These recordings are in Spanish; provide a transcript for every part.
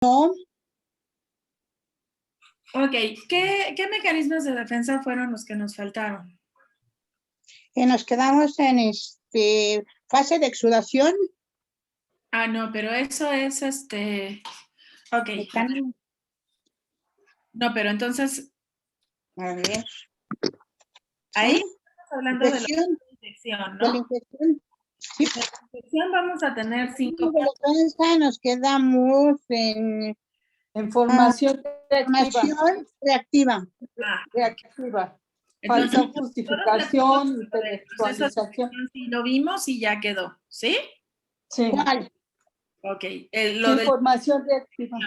No. Ok, ¿qué mecanismos de defensa fueron los que nos faltaron? Nos quedamos en fase de exudación. Ah, no, pero eso es Ok. Mecanismo. No, pero entonces, A ver. ahí Sí. estamos hablando de la Infección. infección, De la ¿no? infección. Sí. De la infección vamos a tener 5 De defensa nos quedamos en Formación reactiva. formación reactiva. Reactiva. Entonces, Falta justificación, el proceso de intelectualización. sí lo vimos y ya quedó, ¿sí? Sí. ¿Cuál? Ok, Sí, formación reactiva.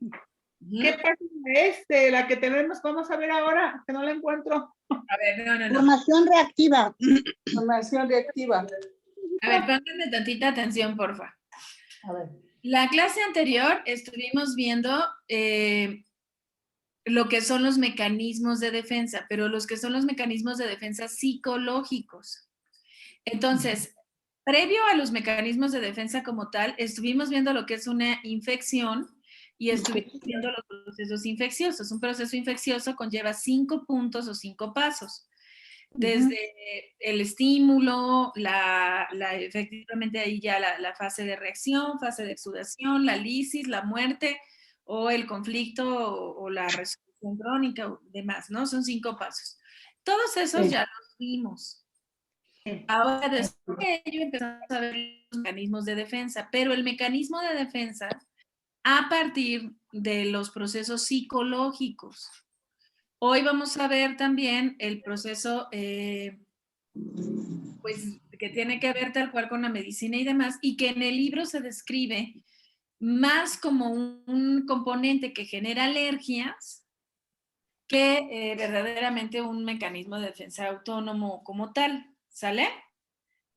¿Qué página es la que tenemos? Vamos a ver ahora, que no la encuentro. A ver, no. Formación reactiva. Formación reactiva. A ver, pónganme tantita atención, porfa. A ver. La clase anterior estuvimos viendo lo que son los mecanismos de defensa, pero los que son los mecanismos de defensa psicológicos. Entonces, previo a los mecanismos de defensa como tal, estuvimos viendo lo que es una infección y estuvimos viendo los procesos infecciosos. Un proceso infeccioso conlleva 5 puntos o 5 pasos. Desde el estímulo, efectivamente ahí ya la fase de reacción, fase de exudación, la lisis, la muerte o el conflicto o la resolución crónica o demás, ¿no? Son 5 pasos. Todos esos ya los vimos. Ahora, después de ello empezamos a ver los mecanismos de defensa, pero el mecanismo de defensa a partir de los procesos psicológicos. Hoy vamos a ver también el proceso pues que tiene que ver tal cual con la medicina y demás, y que en el libro se describe más como un componente que genera alergias que verdaderamente un mecanismo de defensa autónomo como tal, ¿sale?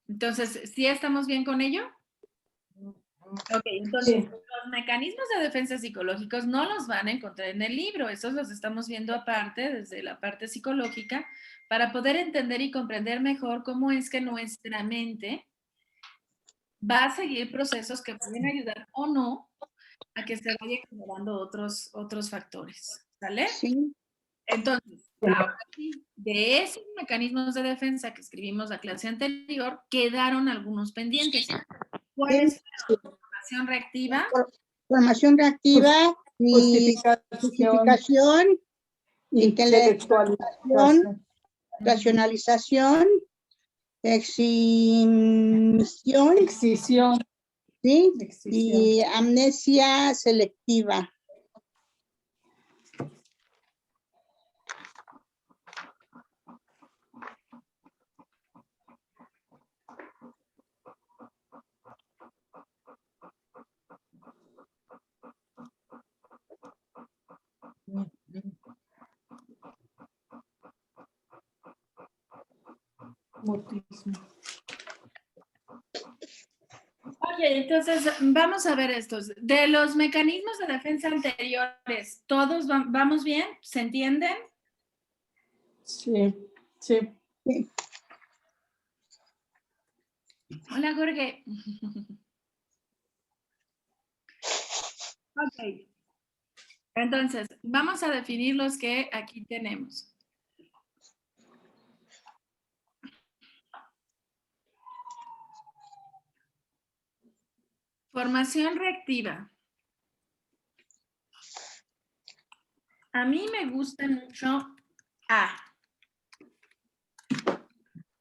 Entonces, ¿sí estamos bien con ello? Ok, entonces, Sí. los mecanismos de defensa psicológicos no los van a encontrar en el libro, esos los estamos viendo aparte, desde la parte psicológica, para poder entender y comprender mejor cómo es que nuestra mente va a seguir procesos que pueden ayudar o no a que se vaya generando otros factores, ¿sale? Sí. Entonces, ahora sí, de esos mecanismos de defensa que escribimos la clase anterior, quedaron algunos pendientes. ¿Cuáles fueron? Formación reactiva. Formación reactiva y justificación, intelectualización, racionalización, excisión, ¿sí? Y amnesia selectiva. Mutismo. Ok, entonces vamos a ver estos. De los mecanismos de defensa anteriores, ¿todos vamos bien? ¿Se entienden? Sí, sí. Hola, Jorge. Ok. Entonces, vamos a definir los que aquí tenemos. Formación reactiva. A mí me gusta mucho A.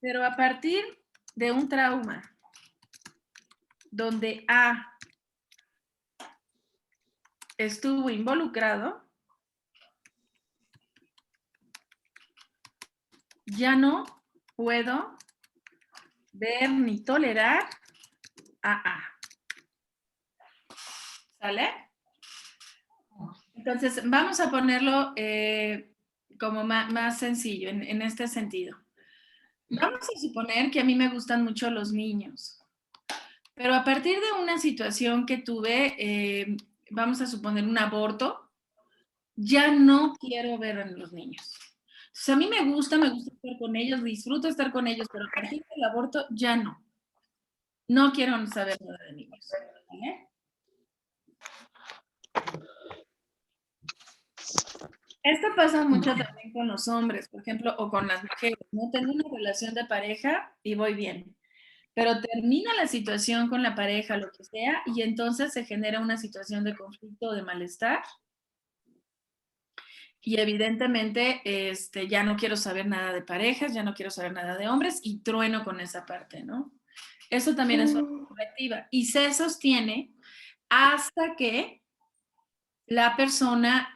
Pero a partir de un trauma donde A estuvo involucrado, ya no puedo ver ni tolerar a A. ¿Sale? Entonces, vamos a ponerlo como más sencillo en este sentido. Vamos a suponer que a mí me gustan mucho los niños, pero a partir de una situación que tuve, vamos a suponer un aborto, ya no quiero ver a los niños. Entonces, a mí me gusta estar con ellos, disfruto estar con ellos, pero a partir del aborto ya no. No quiero saber nada de niños. ¿Vale? Esto pasa mucho también con los hombres, por ejemplo, o con las mujeres, ¿no? Tengo una relación de pareja y voy bien, pero termina la situación con la pareja, lo que sea, y entonces se genera una situación de conflicto o de malestar. Y evidentemente ya no quiero saber nada de parejas, ya no quiero saber nada de hombres y trueno con esa parte, ¿no? Eso también es una colectiva y se sostiene hasta que la persona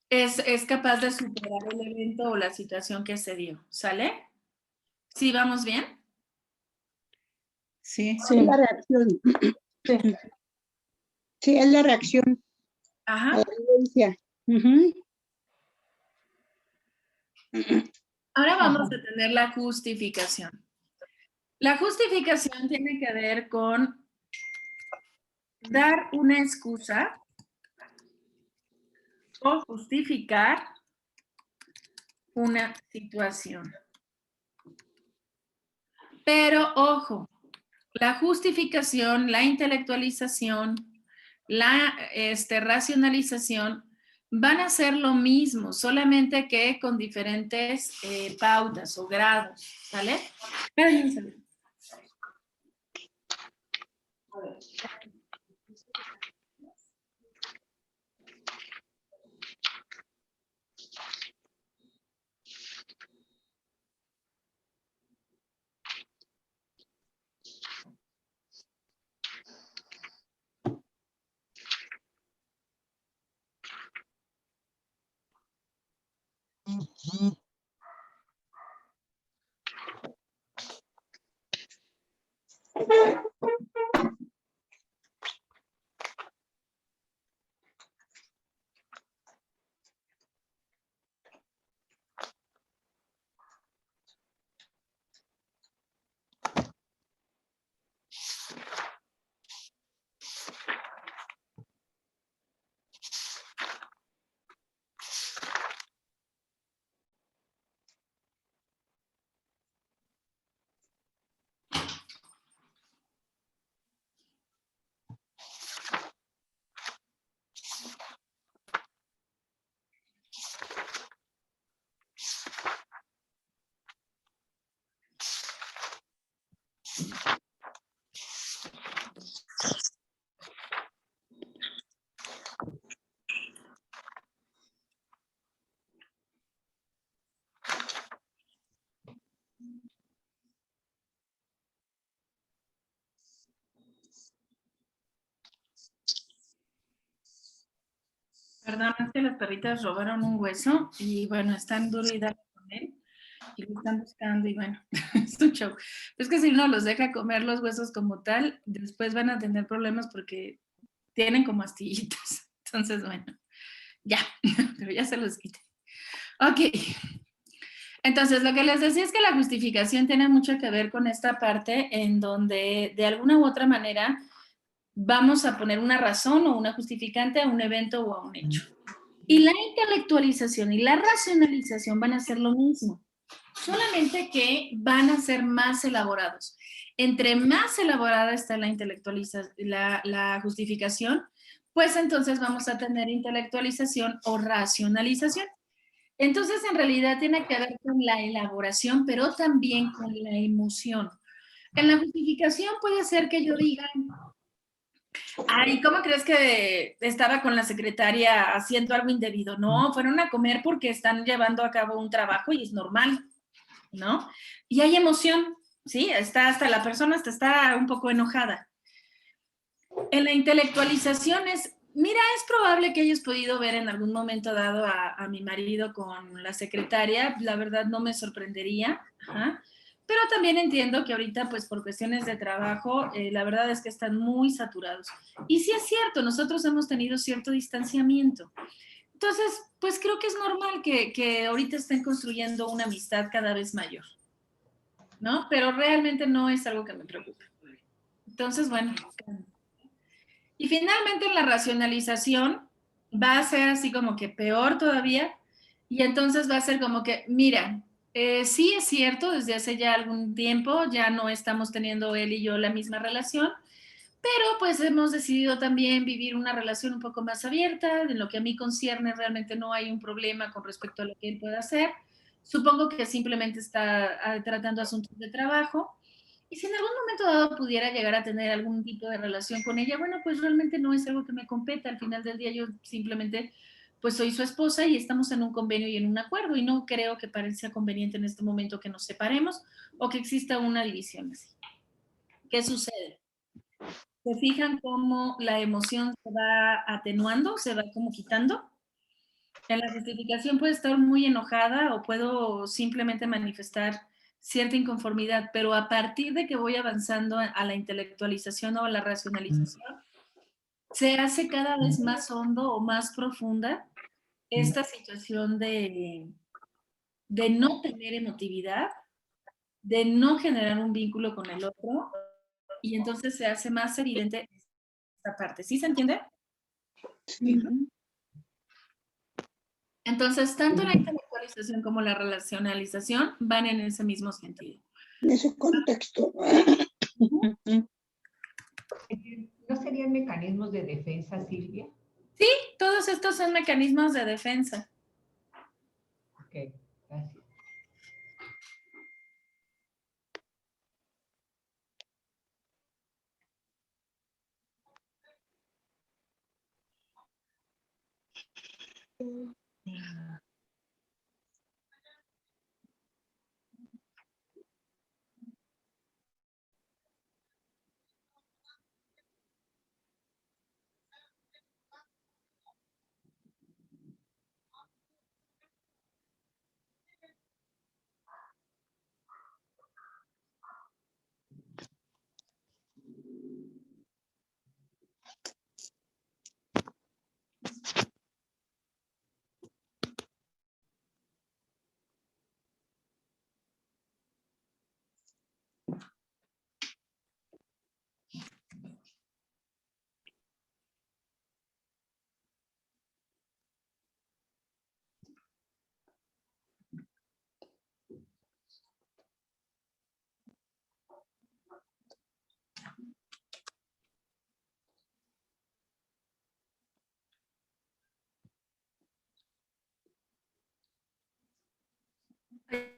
es capaz de superar el evento o la situación que se dio, ¿sale? ¿Sí vamos bien? Sí. Es Sí, la reacción. sí. Sí, es la reacción a Ajá. la violencia. Ujú. Ahora vamos Ajá. a tener la justificación. La justificación tiene que ver con dar una excusa o justificar una situación. Pero ojo, la justificación, la intelectualización, la racionalización van a ser lo mismo, solamente que con diferentes pautas o grados, ¿vale? Espérenme. A ver. Perdón, es que las perritas robaron un hueso y bueno, están duro y dale con él y lo están buscando y bueno, es un show. Es que si uno los deja comer los huesos como tal, después van a tener problemas porque tienen como astillitas. Entonces, bueno, ya, pero ya se los quité. Ok. Entonces, lo que les decía es que la justificación tiene mucho que ver con esta parte en donde de alguna u otra manera vamos a poner una razón o una justificante a un evento o a un hecho. Y la intelectualización y la racionalización van a ser lo mismo, solamente que van a ser más elaborados. Entre más elaborada está la justificación, pues entonces vamos a tener intelectualización o racionalización. Entonces, en realidad tiene que ver con la elaboración, pero también con la emoción. En la justificación puede ser que yo diga, ay, ¿cómo crees que estaba con la secretaria haciendo algo indebido? No, fueron a comer porque están llevando a cabo un trabajo y es normal, ¿no? Y hay emoción, ¿sí? Hasta la persona está un poco enojada. En la intelectualización mira, es probable que hayas podido ver en algún momento dado a mi marido con la secretaria, la verdad no me sorprendería, ajá. Pero también entiendo que ahorita, pues por cuestiones de trabajo, la verdad es que están muy saturados. Y sí es cierto, nosotros hemos tenido cierto distanciamiento. Entonces, pues creo que es normal que ahorita estén construyendo una amistad cada vez mayor, ¿no? Pero realmente no es algo que me preocupe. Entonces, bueno. Y finalmente en la racionalización va a ser así como que peor todavía, y entonces va a ser como que, mira, sí es cierto, desde hace ya algún tiempo ya no estamos teniendo él y yo la misma relación, Pero pues hemos decidido también vivir una relación un poco más abierta, en lo que a mí concierne realmente no hay un problema con respecto a lo que él pueda hacer. Supongo que simplemente está tratando asuntos de trabajo. Y si en algún momento dado pudiera llegar a tener algún tipo de relación con ella, bueno, pues realmente no es algo que me competa. Al final del día yo simplemente pues soy su esposa y estamos en un convenio y en un acuerdo y no creo que sea conveniente en este momento que nos separemos o que exista una división así. ¿Qué sucede? ¿Se fijan cómo la emoción se va atenuando, se va como quitando? En la justificación puede estar muy enojada o puedo simplemente manifestar cierta inconformidad, pero a partir de que voy avanzando a la intelectualización o a la racionalización, se hace cada vez más hondo o más profunda esta situación de no tener emotividad, de no generar un vínculo con el otro, y entonces se hace más evidente esta parte. ¿Sí se entiende? Sí. Entonces, tanto la intelectualización como la relacionalización van en ese mismo sentido. En ese contexto. ¿No serían mecanismos de defensa, Silvia? Sí, todos estos son mecanismos de defensa. Ok, gracias.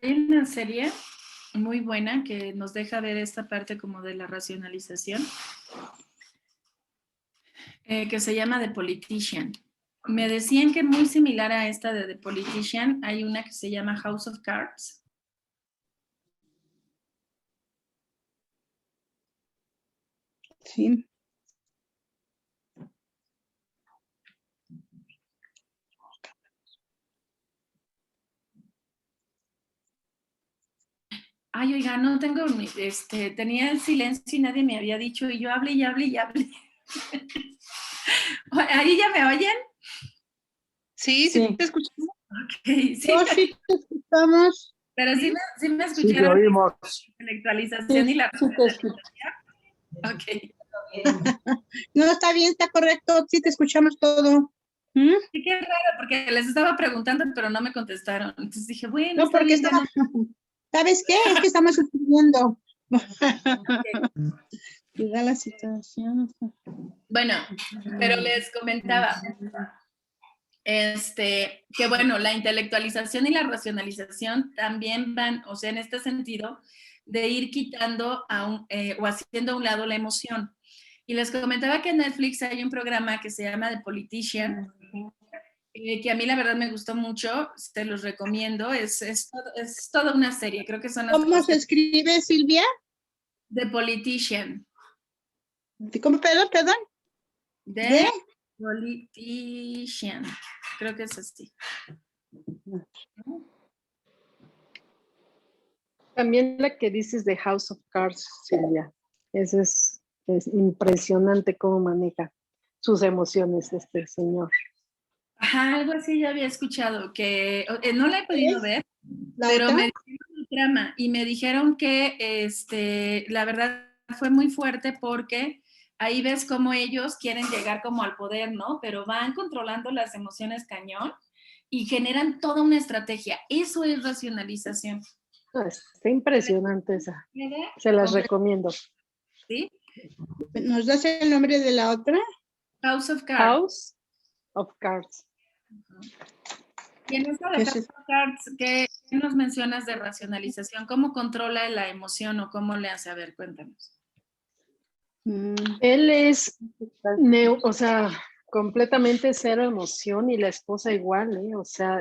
Hay una serie muy buena que nos deja ver esta parte como de la racionalización, que se llama The Politician. Me decían que muy similar a esta de The Politician, hay una que se llama House of Cards. Sí. Ay, oiga, no tengo, tenía el silencio y nadie me había dicho, y yo hablé y hablé y hablé. ¿Ahí ya me oyen? Sí, Sí. te escuchamos. Ok, sí, No, sí te escuchamos. pero sí me Sí, te escucharon la oímos. intelectualización y la Sí, te escucho. Ok. No, está bien, está correcto. Sí te escuchamos todo. ¿Mm? Sí, qué raro, porque les estaba preguntando, pero no me contestaron. Entonces dije, bueno, No, está porque bien, ya estaba. ¿Sabes qué? Es que estamos escribiendo. Y da la situación. Bueno, pero les comentaba, que bueno, la intelectualización y la racionalización también van, o sea, en este sentido, de ir quitando o haciendo a un lado la emoción. Y les comentaba que en Netflix hay un programa que se llama The Politician, que a mí la verdad me gustó mucho, te los recomiendo, es toda una serie, creo que son las ¿Cómo se escribe, Silvia? The Politician. ¿Cómo? Perdón. The Politician, creo que es así. También la que dices de House of Cards, Silvia. Esa es impresionante cómo maneja sus emociones este señor. Ajá, algo así ya había escuchado, que no la he podido ¿Es ver, la pero otra? me dijeron el trama y me dijeron que la verdad fue muy fuerte porque ahí ves cómo ellos quieren llegar como al poder, ¿no? Pero van controlando las emociones cañón y generan toda una estrategia. Eso es racionalización. Está impresionante esa. Se las recomiendo. ¿Sí? ¿Nos das el nombre de la otra? House of Cards. House of Cards. Y en esta de ¿Qué House es? of Cards, ¿qué nos mencionas de racionalización? ¿Cómo controla la emoción o cómo le hace? A ver, cuéntanos. Él es, o sea, completamente cero emoción y la esposa igual, ¿eh? O sea,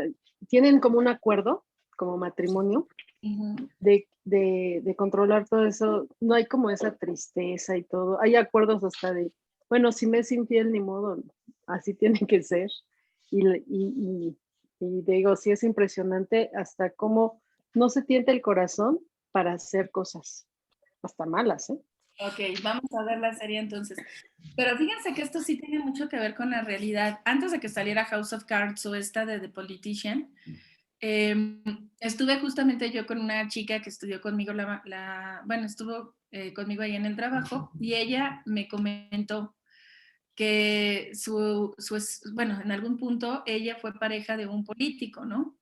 tienen como un acuerdo, como matrimonio, de controlar todo eso. No hay como esa tristeza y todo. Hay acuerdos hasta de, bueno, si me es infiel, ni modo, así tiene que ser. Y digo, sí es impresionante hasta cómo no se tienta el corazón para hacer cosas, hasta malas, ¿eh? Ok, vamos a ver la serie entonces. Pero fíjense que esto sí tiene mucho que ver con la realidad. Antes de que saliera House of Cards o esta de The Politician, estuve justamente yo con una chica que estudió conmigo, bueno, estuvo conmigo ahí en el trabajo y ella me comentó que bueno, en algún punto ella fue pareja de un político, ¿no?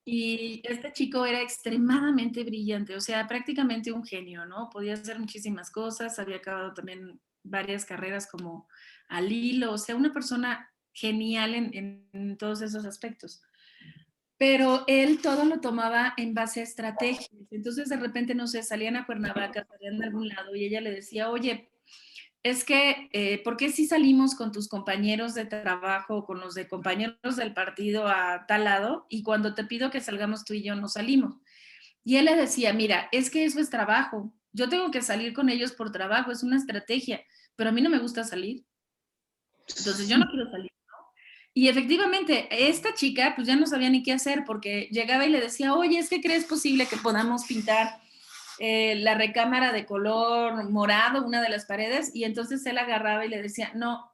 Y este chico era extremadamente brillante, o sea, prácticamente un genio, ¿no? Podía hacer muchísimas cosas, había acabado también varias carreras como al hilo, o sea, una persona genial en todos esos aspectos. Pero él todo lo tomaba en base a estrategias. Entonces, de repente, no sé, salían a Cuernavaca, salían de algún lado y ella le decía, oye, es que, ¿por qué si salimos con tus compañeros de trabajo o con los de compañeros del partido a tal lado y cuando te pido que salgamos tú y yo no salimos? Y él le decía, mira, es que eso es trabajo. Yo tengo que salir con ellos por trabajo, es una estrategia, pero a mí no me gusta salir. Entonces yo no quiero salir. Y efectivamente, esta chica pues ya no sabía ni qué hacer porque llegaba y le decía, oye, ¿es que crees posible que podamos pintar la recámara de color morado, una de las paredes? Y entonces él agarraba y le decía, no,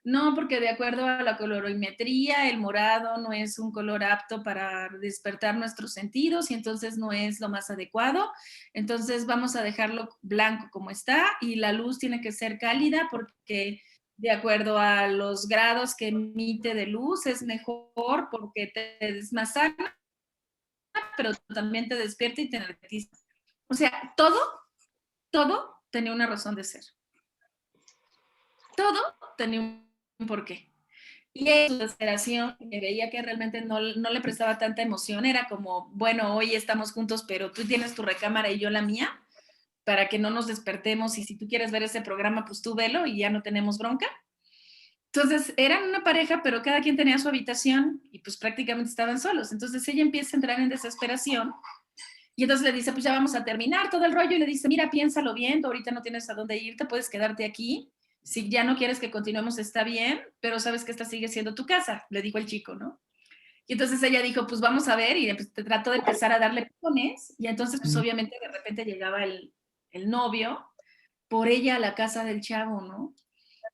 no, porque de acuerdo a la colorimetría, el morado no es un color apto para despertar nuestros sentidos y entonces no es lo más adecuado. Entonces vamos a dejarlo blanco como está y la luz tiene que ser cálida porque de acuerdo a los grados que emite de luz es mejor porque te es más sana, pero también te despierta y te energetiza. O sea, todo tenía una razón de ser. Todo tenía un porqué. Y en su desesperación, que veía que realmente no le prestaba tanta emoción, era como, bueno, hoy estamos juntos, pero tú tienes tu recámara y yo la mía, para que no nos despertemos y si tú quieres ver ese programa, pues tú velo y ya no tenemos bronca. Entonces, eran una pareja, pero cada quien tenía su habitación y pues prácticamente estaban solos. Entonces ella empieza a entrar en desesperación y entonces le dice, pues ya vamos a terminar todo el rollo y le dice, mira, piénsalo bien, tú ahorita no tienes a dónde irte, puedes quedarte aquí. Si ya no quieres que continuemos, está bien, pero sabes que esta sigue siendo tu casa, le dijo el chico, ¿no? Y entonces ella dijo, pues vamos a ver, y pues, trató de empezar a darle picones, y entonces pues obviamente de repente llegaba el novio por ella a la casa del chavo, ¿no?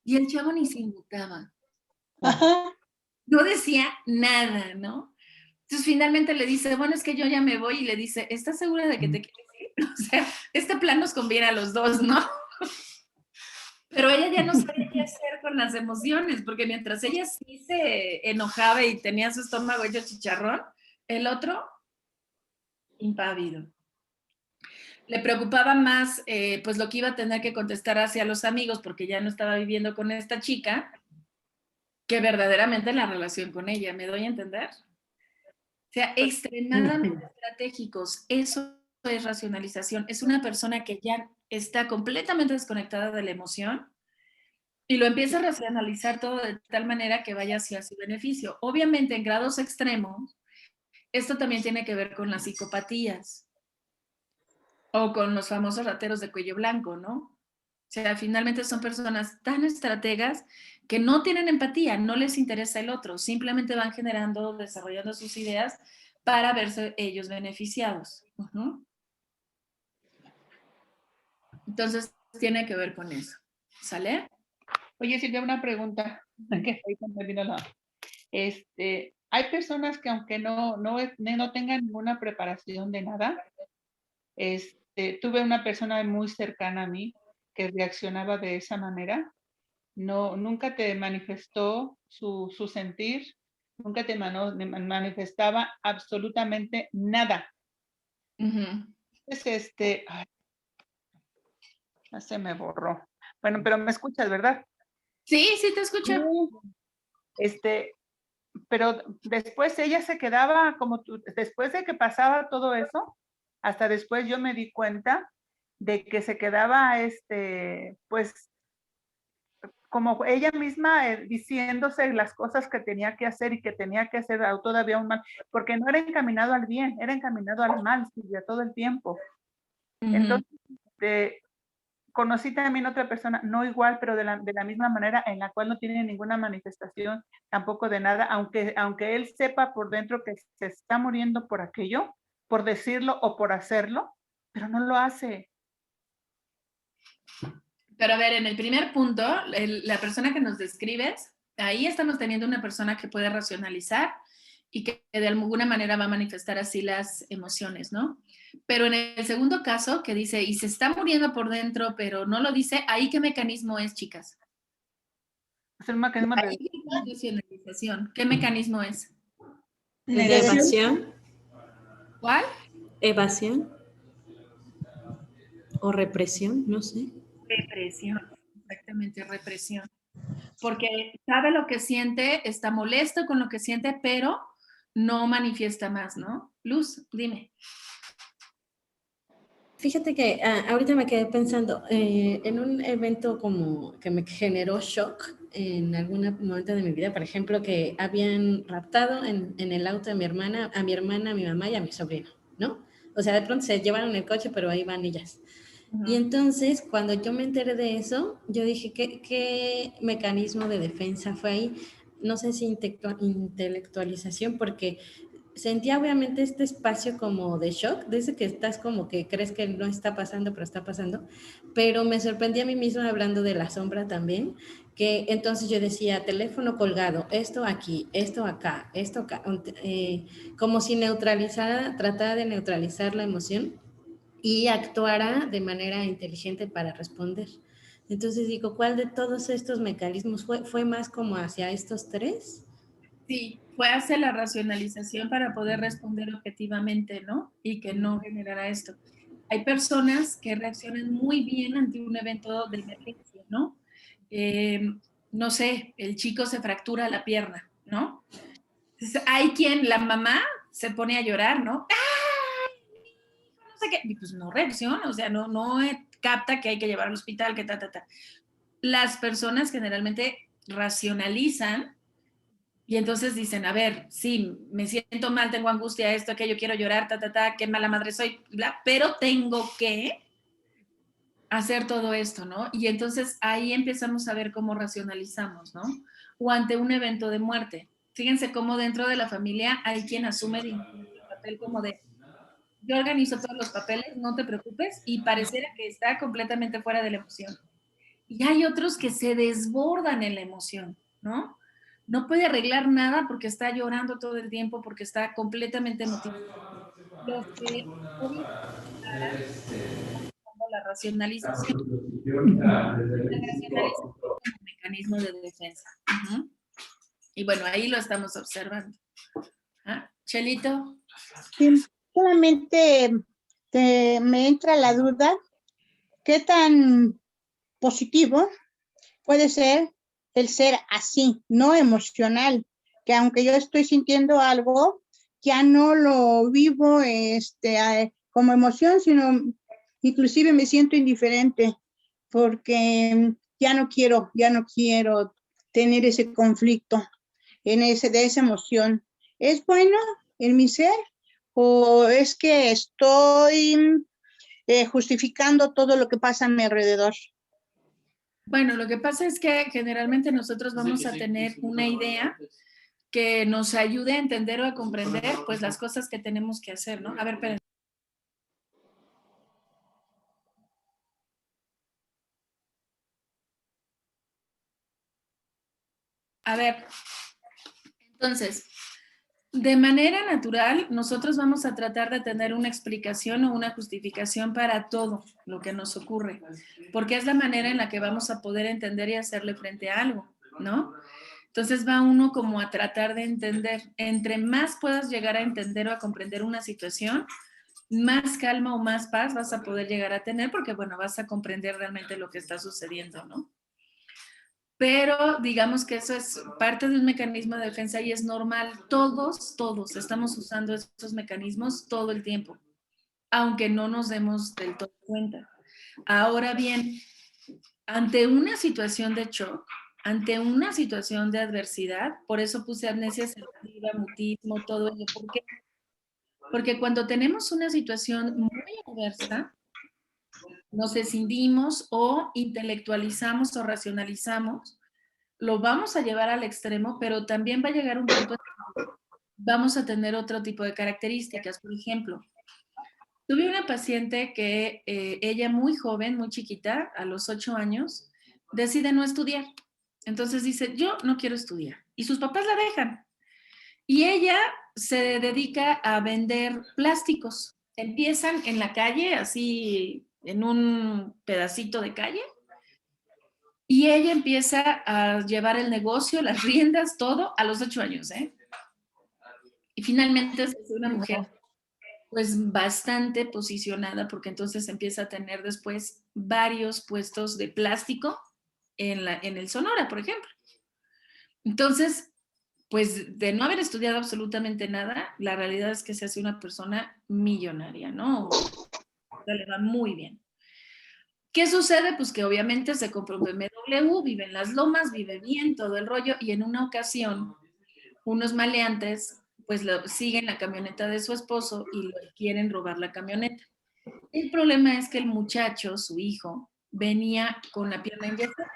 Y el chavo ni se inmutaba. Ajá. No decía nada, ¿no? Entonces finalmente le dice, bueno, es que yo ya me voy, y le dice, ¿estás segura de que te quieres ir? O sea, este plan nos conviene a los dos, ¿no? Pero ella ya no sabía qué hacer con las emociones, porque mientras ella sí se enojaba y tenía su estómago hecho chicharrón, el otro, impávido. Le preocupaba más pues lo que iba a tener que contestar hacia los amigos, porque ya no estaba viviendo con esta chica, que verdaderamente la relación con ella. ¿Me doy a entender? O sea, extremadamente estratégicos. Eso es racionalización. Es una persona que ya está completamente desconectada de la emoción y lo empieza a racionalizar todo de tal manera que vaya hacia su beneficio. Obviamente, en grados extremos, esto también tiene que ver con las psicopatías o con los famosos rateros de cuello blanco, ¿no? O sea, finalmente son personas tan estrategas que no tienen empatía, no les interesa el otro, simplemente van generando, desarrollando sus ideas para verse ellos beneficiados. Entonces, tiene que ver con eso. ¿Sale? Oye, Silvia, una pregunta. Que ahí me vino hay personas que aunque no tengan ninguna preparación de nada, tuve una persona muy cercana a mí que reaccionaba de esa manera. No, nunca te manifestó su sentir, nunca te manifestaba absolutamente nada. Entonces, Ya se me borró. Bueno, pero me escuchas, ¿verdad? Sí, sí te escucho. Pero después ella se quedaba como tú, después de que pasaba todo eso, hasta después yo me di cuenta de que se quedaba, pues, como ella misma diciéndose las cosas que tenía que hacer y que tenía que hacer todavía un mal, porque no era encaminado al bien, era encaminado al mal, Silvia, todo el tiempo. Entonces, conocí también otra persona, no igual, pero de la misma manera, en la cual no tiene ninguna manifestación tampoco de nada, aunque él sepa por dentro que se está muriendo por aquello, por decirlo o por hacerlo, pero no lo hace. Pero a ver, en el primer punto, la persona que nos describes, ahí estamos teniendo una persona que puede racionalizar y que de alguna manera va a manifestar así las emociones, ¿no? Pero en el segundo caso, que dice, y se está muriendo por dentro, pero no lo dice, ¿ahí qué mecanismo es, chicas? Es un mecanismo de... Racionalización. ¿Qué mecanismo es? Evasión, ¿Cuál? evasión o represión, no sé. Represión, exactamente, represión. Porque sabe lo que siente, está molesto con lo que siente, pero no manifiesta más, ¿no? Luz, dime. Fíjate que ahorita me quedé pensando en un evento como que me generó shock en algún momento de mi vida, por ejemplo, que habían raptado en el auto de mi hermana, a mi mamá y a mi sobrino, ¿no? O sea, de pronto se llevaron el coche, pero ahí van ellas. Y entonces, cuando yo me enteré de eso, yo dije, ¿qué mecanismo de defensa fue ahí? No sé si intelectualización, porque sentía obviamente este espacio como de shock, desde que estás como que crees que no está pasando, pero está pasando, pero me sorprendí a mí misma hablando de la sombra también, que entonces yo decía, teléfono colgado, esto aquí, esto acá, como si tratara de neutralizar la emoción y actuara de manera inteligente para responder. Entonces digo, ¿cuál de todos estos mecanismos fue más como hacia estos tres? Sí, fue hacer la racionalización para poder responder objetivamente, ¿no? Y que no generara esto. Hay personas que reaccionan muy bien ante un evento de emergencia, ¿no? No sé, el chico se fractura la pierna, ¿no? Entonces, hay quien, la mamá, se pone a llorar, ¿no? ¡Ay! No sé qué. Y pues no reacciona, o sea, no capta que hay que llevar al hospital, que ta. Las personas generalmente racionalizan y entonces dicen, a ver, sí, me siento mal, tengo angustia, esto, aquello, quiero llorar, qué mala madre soy, bla, pero tengo que hacer todo esto, ¿no? Y entonces ahí empezamos a ver cómo racionalizamos, ¿no? O ante un evento de muerte. Fíjense cómo dentro de la familia hay quien asume el papel como de, yo organizo todos los papeles, no te preocupes, y pareciera que está completamente fuera de la emoción. Y hay otros que se desbordan en la emoción, ¿no? No puede arreglar nada porque está llorando todo el tiempo, porque está completamente emotivo. Los que la racionalización, es un mecanismo de defensa. Y bueno, ahí lo estamos observando. Chelito. Sí, solamente me entra la duda, ¿qué tan positivo puede ser el ser así, no emocional? Que aunque yo estoy sintiendo algo, ya no lo vivo como emoción, sino inclusive me siento indiferente porque ya no quiero tener ese conflicto de esa emoción. ¿Es bueno en mi ser o es que estoy justificando todo lo que pasa a mi alrededor? Bueno, lo que pasa es que generalmente nosotros vamos a tener una idea que nos ayude a entender o a comprender pues las cosas que tenemos que hacer, ¿no? A ver, esperen. A ver, entonces, de manera natural, nosotros vamos a tratar de tener una explicación o una justificación para todo lo que nos ocurre, porque es la manera en la que vamos a poder entender y hacerle frente a algo, ¿no? Entonces va uno como a tratar de entender. Entre más puedas llegar a entender o a comprender una situación, más calma o más paz vas a poder llegar a tener porque, bueno, vas a comprender realmente lo que está sucediendo, ¿no? Pero digamos que eso es parte de un mecanismo de defensa y es normal. Todos estamos usando esos mecanismos todo el tiempo, aunque no nos demos del todo cuenta. Ahora bien, ante una situación de shock, ante una situación de adversidad, por eso puse amnesia selectiva, mutismo, todo ello. ¿Por qué? Porque cuando tenemos una situación muy adversa, nos escindimos o intelectualizamos o racionalizamos, lo vamos a llevar al extremo, pero también va a llegar un punto en que vamos a tener otro tipo de características. Por ejemplo, tuve una paciente que ella muy joven, muy chiquita, a los 8 años, decide no estudiar. Entonces dice, yo no quiero estudiar. Y sus papás la dejan. Y ella se dedica a vender plásticos. Empiezan en la calle, así en un pedacito de calle, y ella empieza a llevar el negocio, las riendas, todo, a los 8 años, ¿eh? Y finalmente es una mujer, pues, bastante posicionada, porque entonces empieza a tener después varios puestos de plástico en el Sonora, por ejemplo. Entonces, pues, de no haber estudiado absolutamente nada, la realidad es que se hace una persona millonaria, ¿no? Le va muy bien. ¿Qué sucede? Pues que obviamente se compró un BMW, vive en las lomas, vive bien, todo el rollo, y en una ocasión, unos maleantes, pues siguen la camioneta de su esposo y le quieren robar la camioneta. El problema es que el muchacho, su hijo, venía con la pierna enyesada.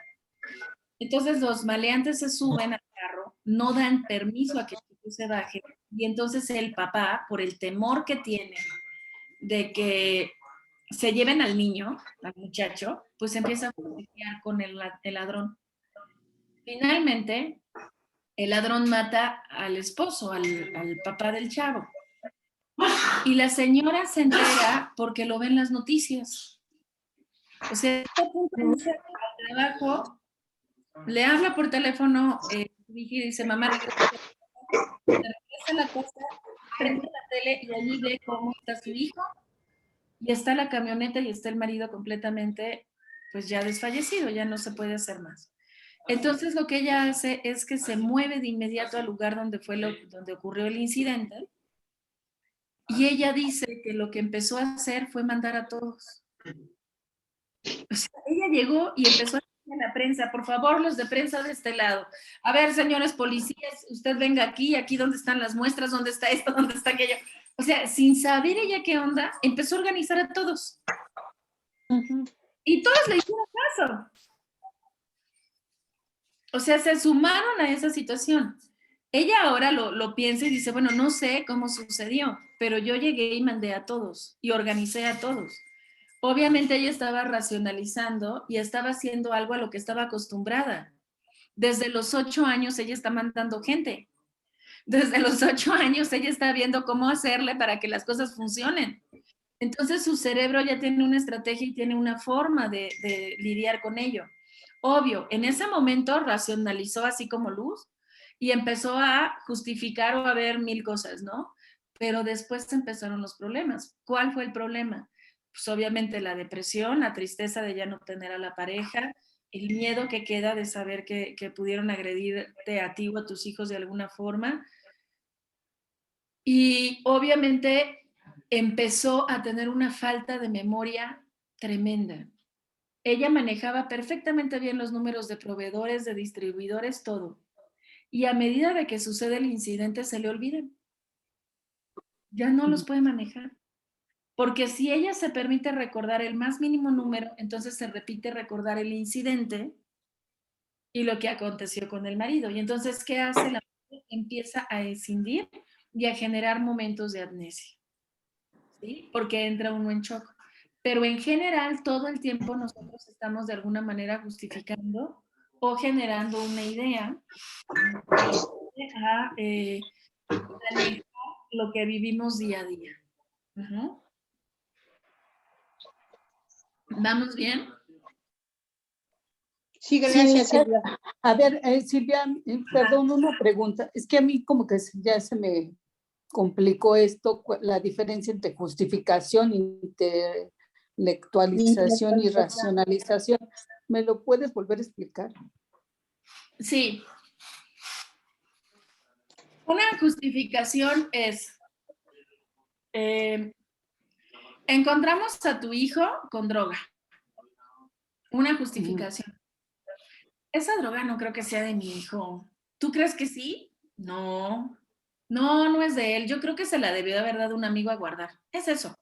Entonces los maleantes se suben al carro, no dan permiso a que el chico se baje, y entonces el papá, por el temor que tiene de que se lleven al niño, al muchacho, pues empieza a justificar con el ladrón. Finalmente, el ladrón mata al esposo, al papá del chavo. Y la señora se entera porque lo ve en las noticias. O sea, está a punto de irse al trabajo, le habla por teléfono, y dice, mamá, regresa a la casa, prende la tele y allí ve cómo está su hijo, y está la camioneta y está el marido completamente, pues ya desfallecido, ya no se puede hacer más. Entonces lo que ella hace es que se mueve de inmediato al lugar donde donde ocurrió el incidente, y ella dice que lo que empezó a hacer fue mandar a todos. O sea, ella llegó y empezó a decir a la prensa, por favor, los de prensa de este lado. A ver, señores policías, usted venga aquí donde están las muestras, dónde está esto, dónde está aquello. O sea, sin saber ella qué onda, empezó a organizar a todos. Y todos le hicieron caso. O sea, se sumaron a esa situación. Ella ahora lo piensa y dice, bueno, no sé cómo sucedió, pero yo llegué y mandé a todos y organicé a todos. Obviamente ella estaba racionalizando y estaba haciendo algo a lo que estaba acostumbrada. Desde los 8 años ella está mandando gente. Desde los 8 años ella está viendo cómo hacerle para que las cosas funcionen. Entonces su cerebro ya tiene una estrategia y tiene una forma de lidiar con ello. Obvio, en ese momento racionalizó así como luz y empezó a justificar o a ver mil cosas, ¿no? Pero después empezaron los problemas. ¿Cuál fue el problema? Pues obviamente la depresión, la tristeza de ya no tener a la pareja, el miedo que queda de saber que pudieron agredirte a ti o a tus hijos de alguna forma. Y obviamente empezó a tener una falta de memoria tremenda. Ella manejaba perfectamente bien los números de proveedores, de distribuidores, todo. Y a medida de que sucede el incidente, se le olvidan. Ya no los puede manejar. Porque si ella se permite recordar el más mínimo número, entonces se repite recordar el incidente y lo que aconteció con el marido. Y entonces, ¿qué hace? La mujer empieza a escindir y a generar momentos de amnesia, ¿sí? Porque entra uno en shock. Pero en general, todo el tiempo nosotros estamos de alguna manera justificando o generando una idea a manejar lo que vivimos día a día. ¿Vamos bien? Sí, gracias, Silvia. A ver, Silvia, perdón, una pregunta. Es que a mí como que ya se me complicó esto, la diferencia entre justificación, intelectualización y racionalización. ¿Me lo puedes volver a explicar? Sí. Una justificación es, encontramos a tu hijo con droga. Una justificación. Esa droga no creo que sea de mi hijo. ¿Tú crees que sí? No. No, no es de él. Yo creo que se la debió de haber dado un amigo a guardar. Es eso.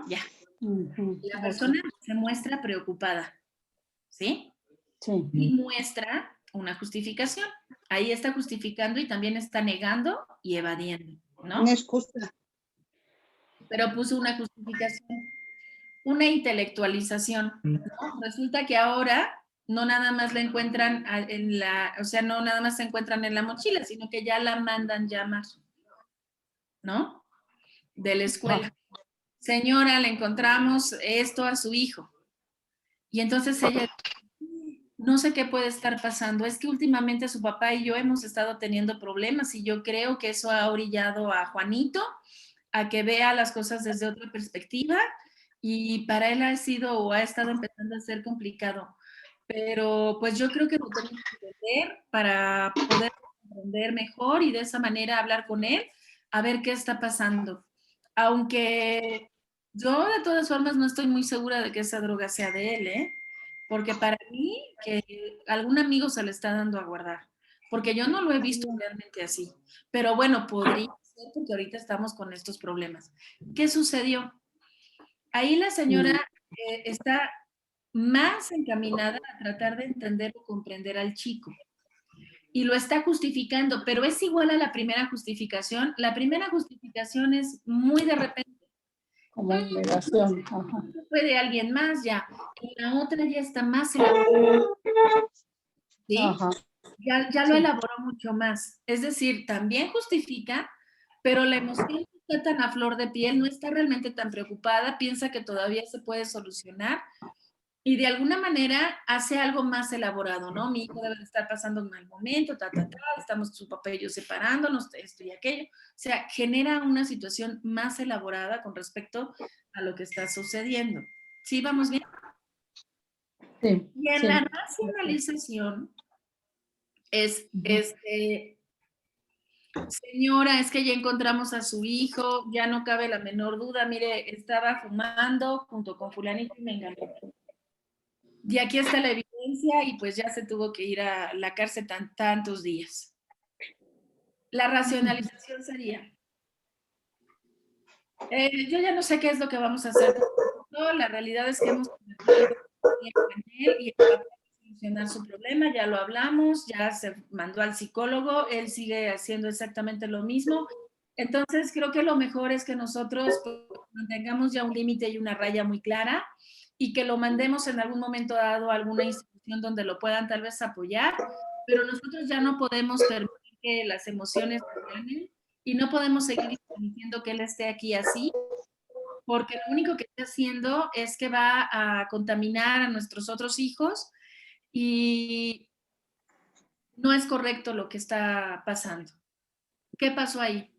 Ya. La persona se muestra preocupada. ¿Sí? Sí. Y muestra una justificación. Ahí está justificando y también está negando y evadiendo, ¿no? Una excusa. Pero puso una justificación, una intelectualización, ¿no? Resulta que ahora no nada más la encuentran en la, o sea, no nada más se encuentran en la mochila, sino que ya la mandan llamar, ¿no? De la escuela. Señora, le encontramos esto a su hijo. Y entonces ella, no sé qué puede estar pasando, es que últimamente su papá y yo hemos estado teniendo problemas y yo creo que eso ha orillado a Juanito a que vea las cosas desde otra perspectiva y para él ha sido o ha estado empezando a ser complicado. Pero pues yo creo que lo tenemos que entender para poder comprender mejor y de esa manera hablar con él a ver qué está pasando. Aunque yo de todas formas no estoy muy segura de que esa droga sea de él, ¿eh? Porque para mí que algún amigo se le está dando a guardar, porque yo no lo he visto realmente así. Pero bueno, podría ser porque ahorita estamos con estos problemas. ¿Qué sucedió? Ahí la señora está más encaminada a tratar de entender o comprender al chico. Y lo está justificando, pero es igual a la primera justificación. La primera justificación es muy de repente. Como negación. Puede alguien más ya. Y la otra ya está más elaborada. ¿Sí? Ya lo elaboró mucho más. Es decir, también justifica, pero la emoción no está tan a flor de piel, no está realmente tan preocupada, piensa que todavía se puede solucionar y de alguna manera hace algo más elaborado, ¿no? Mi hijo debe de estar pasando un mal momento, estamos su papá y yo separándonos, esto y aquello. O sea, genera una situación más elaborada con respecto a lo que está sucediendo. ¿Sí, vamos bien? Sí. Y en la racionalización es, señora, es que ya encontramos a su hijo, ya no cabe la menor duda, mire, estaba fumando junto con fulanito y menganito. Y aquí está la evidencia y pues ya se tuvo que ir a la cárcel tantos días. La racionalización sería, yo ya no sé qué es lo que vamos a hacer. No, la realidad es que hemos conversado con él y para solucionar su problema, ya lo hablamos, ya se mandó al psicólogo, él sigue haciendo exactamente lo mismo. Entonces creo que lo mejor es que nosotros mantengamos ya un límite y una raya muy clara y que lo mandemos en algún momento dado a alguna institución donde lo puedan tal vez apoyar, pero nosotros ya no podemos permitir que las emociones se ganen y no podemos seguir permitiendo que él esté aquí así, porque lo único que está haciendo es que va a contaminar a nuestros otros hijos y no es correcto lo que está pasando. ¿Qué pasó ahí?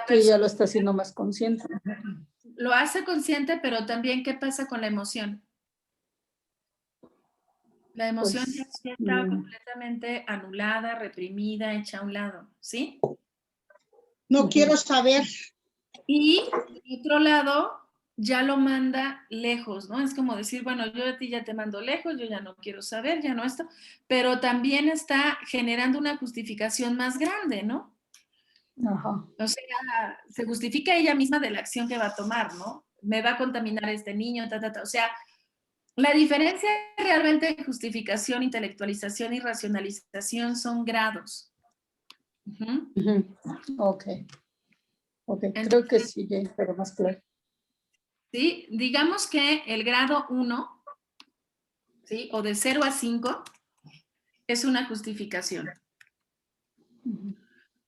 Que ya lo está haciendo más consciente. Lo hace consciente, pero también ¿qué pasa con la emoción? La emoción Pues, ya está completamente anulada, reprimida, hecha a un lado, ¿sí? No quiero saber. Y por otro lado, ya lo manda lejos, ¿no? Es como decir, bueno, yo a ti ya te mando lejos, yo ya no quiero saber, ya no esto, pero también está generando una justificación más grande, ¿no? O sea, se justifica ella misma de la acción que va a tomar, ¿no? Me va a contaminar este niño, O sea, la diferencia realmente en justificación, intelectualización y racionalización son grados. Ok, creo que sí, Jane, pero más claro. ¿Sí? Digamos que el grado 1, ¿sí? O de 0 a 5, es una justificación.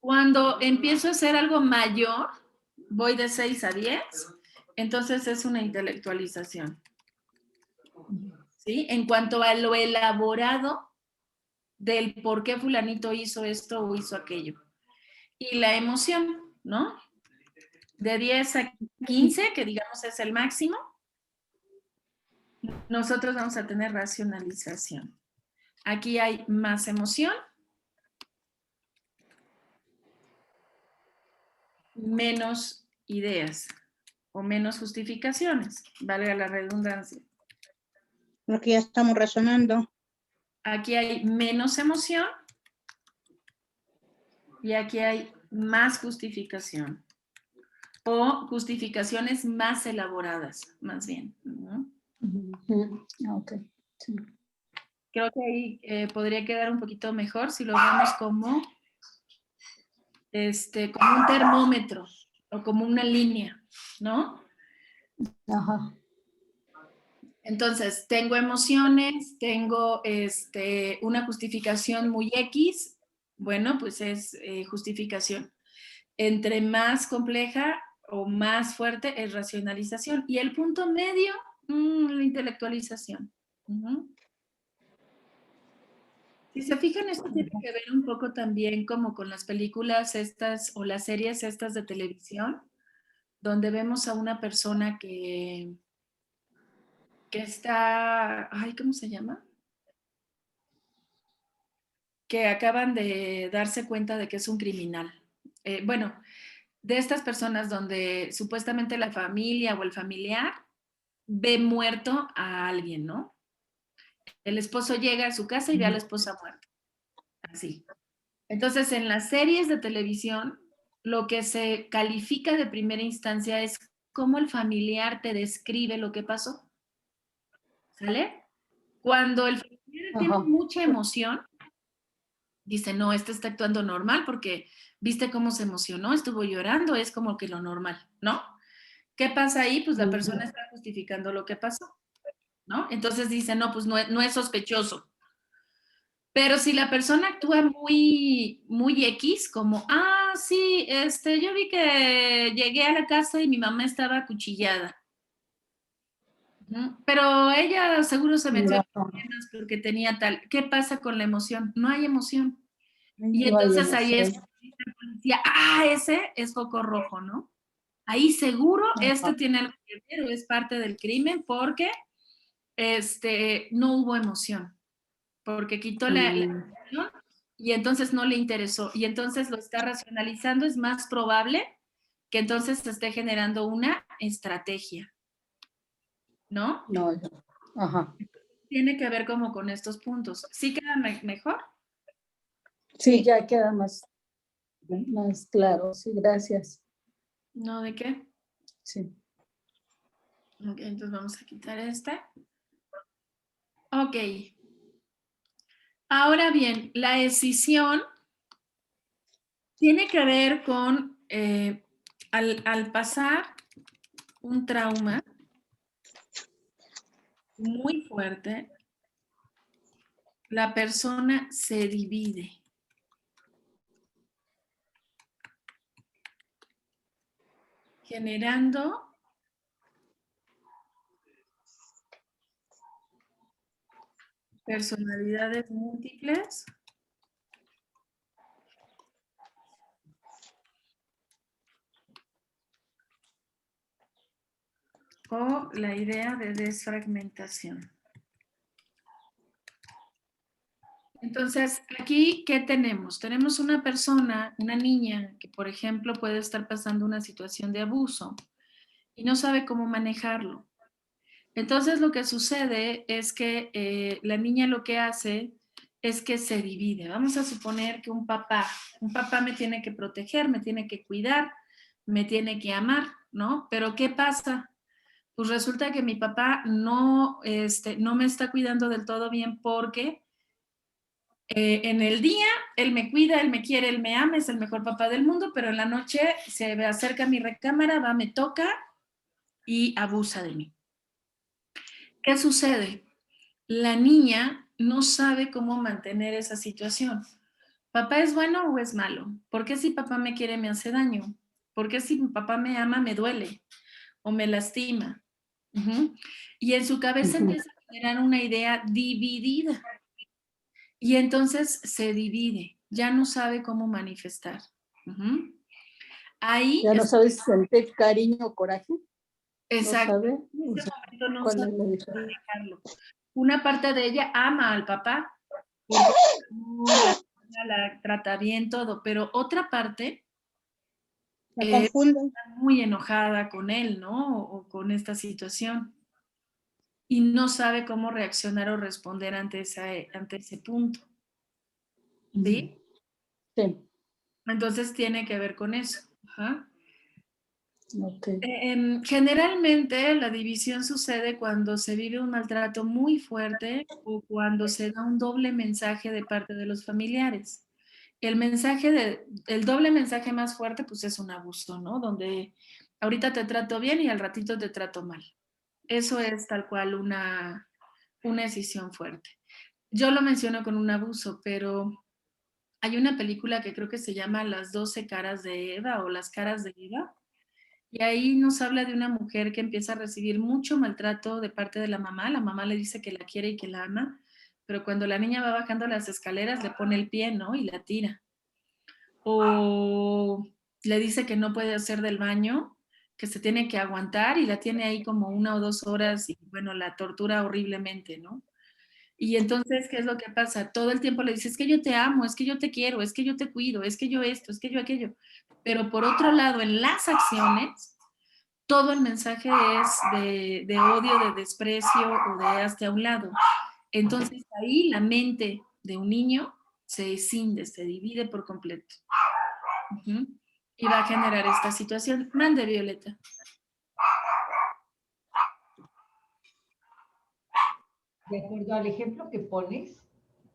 Cuando empiezo a hacer algo mayor, voy de 6 a 10, entonces es una intelectualización. ¿Sí? En cuanto a lo elaborado del por qué fulanito hizo esto o hizo aquello. y la emoción, ¿no? De 10 a 15, que digamos es el máximo, nosotros vamos a tener racionalización. Aquí hay más emoción, menos ideas o menos justificaciones, valga la redundancia. Porque ya estamos razonando. Aquí hay menos emoción y aquí hay más justificación o justificaciones más elaboradas, más bien, ¿no? Ok. Sí. Creo que ahí podría quedar un poquito mejor si lo vemos como, como un termómetro o como una línea, ¿no? Ajá. Entonces, tengo emociones, tengo una justificación muy X, bueno, pues es justificación. Entre más compleja o más fuerte es racionalización. Y el punto medio, la intelectualización. Si se fijan, esto tiene que ver un poco también como con las películas estas o las series estas de televisión, donde vemos a una persona que está, ay, ¿cómo se llama? Que acaban de darse cuenta de que es un criminal. Bueno, de estas personas donde supuestamente la familia o el familiar ve muerto a alguien, ¿no? El esposo llega a su casa y ve a la esposa muerta. Así. Entonces, en las series de televisión, lo que se califica de primera instancia es cómo el familiar te describe lo que pasó. ¿Sale? Cuando el familiar tiene mucha emoción, dice, no, este está actuando normal porque viste cómo se emocionó, estuvo llorando, es como que lo normal, ¿no? ¿Qué pasa ahí? Pues la persona está justificando lo que pasó, ¿no? Entonces dice, no, pues no es sospechoso. Pero si la persona actúa muy, muy X, como, sí, yo vi que llegué a la casa y mi mamá estaba acuchillada. Pero ella seguro se metió en problemas porque tenía tal. ¿Qué pasa con la emoción? No hay emoción. Y entonces ahí es la policía, ese es foco rojo, ¿no? Ahí seguro tiene algo que ver o es parte del crimen porque no hubo emoción, porque quitó la emoción y entonces no le interesó y entonces lo está racionalizando, es más probable que entonces se esté generando una estrategia, ¿no? No, ajá. Tiene que ver como con estos puntos. ¿Sí queda mejor? Sí, ya queda más claro. Sí, gracias. ¿No de qué? Sí. Ok, entonces vamos a quitar esta. Ok. Ahora bien, la escisión tiene que ver con, al pasar un trauma muy fuerte, la persona se divide. Generando personalidades múltiples o la idea de desfragmentación. Entonces, aquí, ¿qué tenemos? Tenemos una persona, una niña, que por ejemplo puede estar pasando una situación de abuso y no sabe cómo manejarlo. Entonces, lo que sucede es que la niña lo que hace es que se divide. Vamos a suponer que un papá me tiene que proteger, me tiene que cuidar, me tiene que amar, ¿no? Pero ¿qué pasa? Pues resulta que mi papá no me está cuidando del todo bien porque en el día él me cuida, él me quiere, él me ama, es el mejor papá del mundo, pero en la noche se acerca a mi recámara, va, me toca y abusa de mí. ¿Qué sucede? La niña no sabe cómo mantener esa situación. ¿Papá es bueno o es malo? ¿Por qué si papá me quiere me hace daño? ¿Por qué si mi papá me ama me duele o me lastima? Y en su cabeza empieza a generar una idea dividida. Y entonces se divide, ya no sabe cómo manifestar. Ujú. Ahí, Ya no sabes si sentir cariño o coraje. exacto, ¿No sabe? en ese momento no ¿Cuál sabe es la diferencia? manejarlo. Una parte de ella ama al papá, porque la trata bien, todo, pero otra parte Me está confundo. muy enojada con él, ¿no? O con esta situación. Y no sabe cómo reaccionar o responder ante ese punto, ¿sí? Sí. Entonces tiene que ver con eso. Ajá. Ok. Generalmente la división sucede cuando se vive un maltrato muy fuerte o cuando se da un doble mensaje de parte de los familiares. El doble mensaje más fuerte pues es un abuso, ¿no? Donde ahorita te trato bien y al ratito te trato mal. Eso es tal cual una decisión fuerte. Yo lo menciono con un abuso, pero hay una película que creo que se llama Las 12 caras de Eva o Las caras de Eva. Y ahí nos habla de una mujer que empieza a recibir mucho maltrato de parte de la mamá le dice que la quiere y que la ama, pero cuando la niña va bajando las escaleras le pone el pie, ¿no? Y la tira. O le dice que no puede hacer del baño, que se tiene que aguantar y la tiene ahí como 1 o 2 horas y bueno, la tortura horriblemente, ¿no? Y entonces, ¿qué es lo que pasa? Todo el tiempo le dice, es que yo te amo, es que yo te quiero, es que yo te cuido, es que yo esto, es que yo aquello. Pero por otro lado, en las acciones, todo el mensaje es de odio, de desprecio o de hazte a un lado. Entonces ahí la mente de un niño se escinde, se divide por completo. Ujú. Y va a generar esta situación. Mande, Violeta. De acuerdo al ejemplo que pones,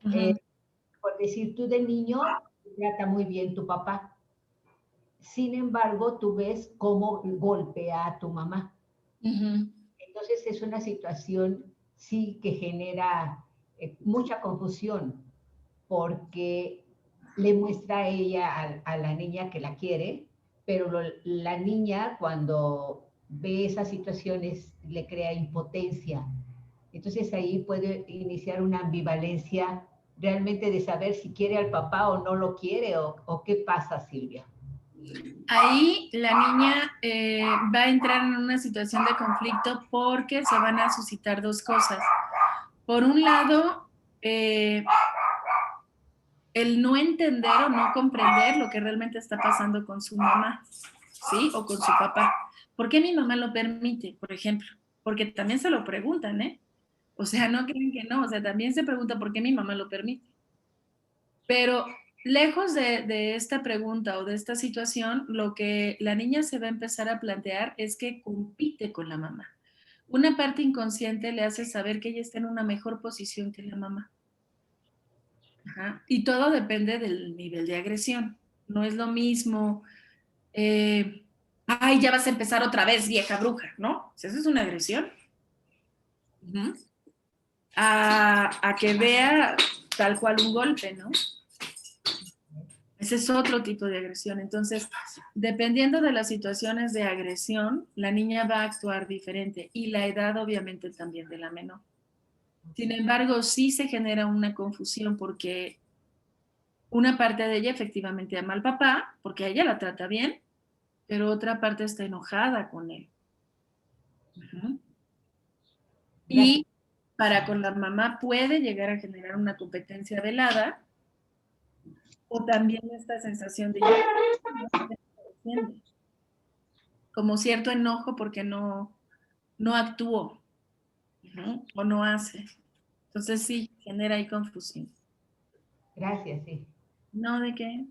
Ujú. por decir, tú de niño te trata muy bien tu papá. Sin embargo, tú ves cómo golpea a tu mamá. Ujú. Entonces es una situación, sí, que genera mucha confusión, porque le muestra a ella, a la niña que la quiere, pero la niña cuando ve esas situaciones le crea impotencia. Entonces ahí puede iniciar una ambivalencia realmente de saber si quiere al papá o no lo quiere, o qué pasa, Silvia. Ahí la niña va a entrar en una situación de conflicto porque se van a suscitar dos cosas. Por un lado, el no entender o no comprender lo que realmente está pasando con su mamá, ¿sí? O con su papá. ¿Por qué mi mamá lo permite, por ejemplo? Porque también se lo preguntan, ¿eh? O sea, no creen que no, o sea, también se pregunta por qué mi mamá lo permite. Pero lejos de esta pregunta o de esta situación, lo que la niña se va a empezar a plantear es que compite con la mamá. Una parte inconsciente le hace saber que ella está en una mejor posición que la mamá. Ajá. Y todo depende del nivel de agresión. No es lo mismo, ay, ya vas a empezar otra vez, vieja bruja, ¿no? O sea, eso es una agresión. Uh-huh. A que vea tal cual un golpe, ¿no? Ese es otro tipo de agresión. Entonces, dependiendo de las situaciones de agresión, la niña va a actuar diferente y la edad obviamente también de la menor. Sin embargo, sí se genera una confusión porque una parte de ella efectivamente ama al papá, porque a ella la trata bien, pero otra parte está enojada con él. Uh-huh. Gracias. Y para con la mamá puede llegar a generar una competencia velada o también esta sensación de como cierto enojo porque no actuó, ¿no? O no hace. Entonces sí, genera ahí confusión. Gracias, sí. ¿No de qué?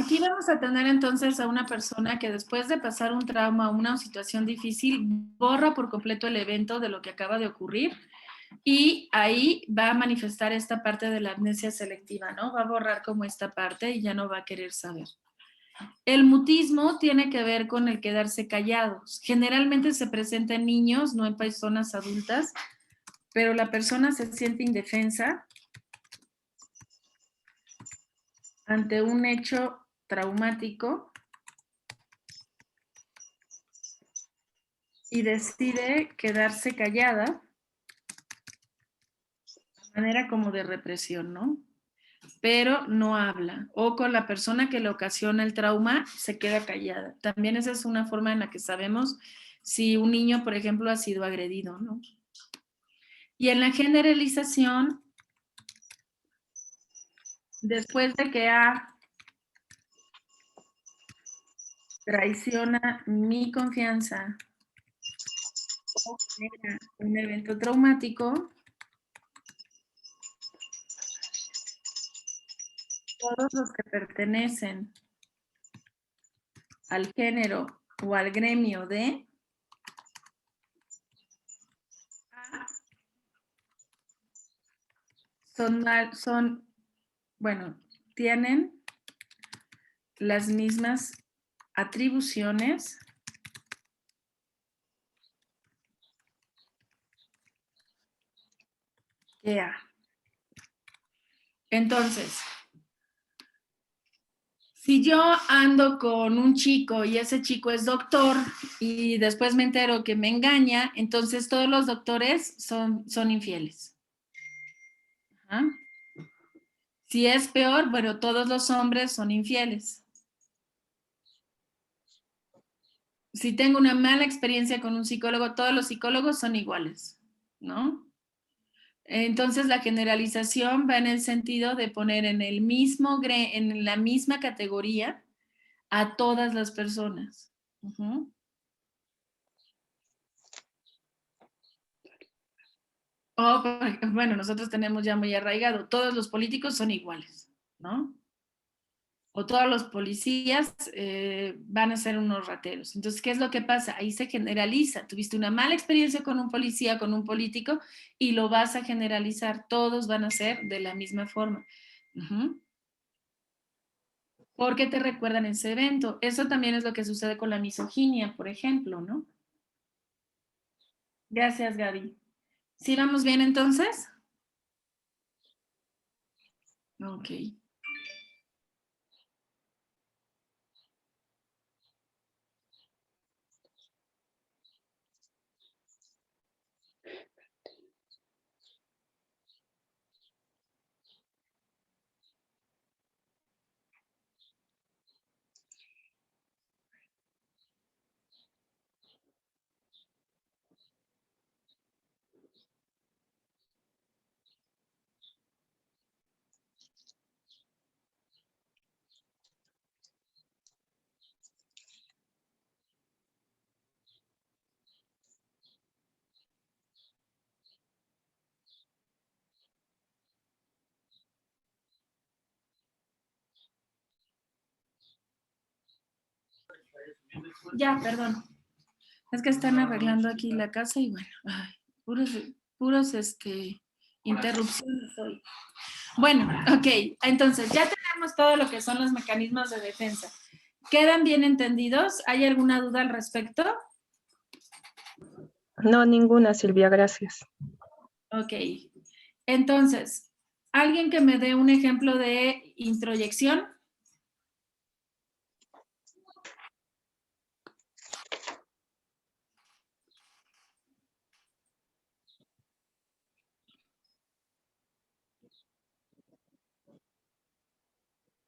Aquí vamos a tener entonces a una persona que después de pasar un trauma o una situación difícil, borra por completo el evento de lo que acaba de ocurrir y ahí va a manifestar esta parte de la amnesia selectiva, ¿no? Va a borrar como esta parte y ya no va a querer saber. El mutismo tiene que ver con el quedarse callados. Generalmente se presenta en niños, no en personas adultas, pero la persona se siente indefensa ante un hecho traumático y decide quedarse callada, de manera como de represión, ¿no? Pero no habla. O con la persona que le ocasiona el trauma, se queda callada. También esa es una forma en la que sabemos si un niño, por ejemplo, ha sido agredido, ¿no? Y en la generalización, después de que traiciona mi confianza o genera un evento traumático, todos los que pertenecen al género o al gremio de bueno, tienen las mismas atribuciones que A. Entonces, si yo ando con un chico y ese chico es doctor y después me entero que me engaña, entonces todos los doctores son infieles. ¿Ah? Si es peor, bueno, todos los hombres son infieles. Si tengo una mala experiencia con un psicólogo, todos los psicólogos son iguales, ¿no? Entonces la generalización va en el sentido de poner en la misma categoría a todas las personas. Uh-huh. O, bueno, nosotros tenemos ya muy arraigado, todos los políticos son iguales, ¿no? O todos los policías van a ser unos rateros. Entonces, ¿qué es lo que pasa? Ahí se generaliza. Tuviste una mala experiencia con un policía, con un político, y lo vas a generalizar. Todos van a ser de la misma forma. Uh-huh. Porque te recuerdan ese evento. Eso también es lo que sucede con la misoginia, por ejemplo, ¿no? Gracias, Gaby. ¿Sí vamos bien entonces? Ok. Ya, perdón. Es que están arreglando aquí la casa y bueno, ay, puros interrupciones hoy. Bueno, ok, entonces ya tenemos todo lo que son los mecanismos de defensa. ¿Quedan bien entendidos? ¿Hay alguna duda al respecto? No, ninguna, Silvia, gracias. Ok, entonces, ¿alguien que me dé un ejemplo de introyección?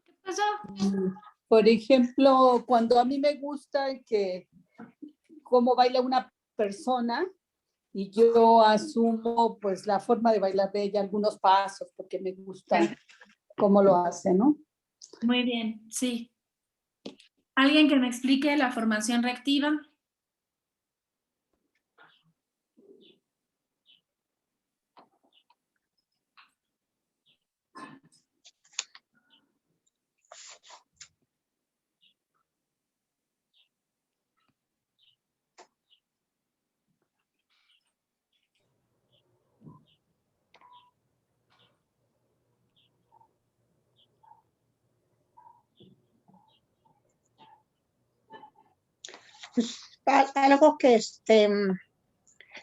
¿Qué pasó? Por ejemplo, cuando a mí me gusta cómo baila una persona y yo asumo pues la forma de bailar de ella, algunos pasos, porque me gusta cómo lo hace, ¿no? Muy bien, sí. ¿Alguien que me explique la formación reactiva? pues, algo que,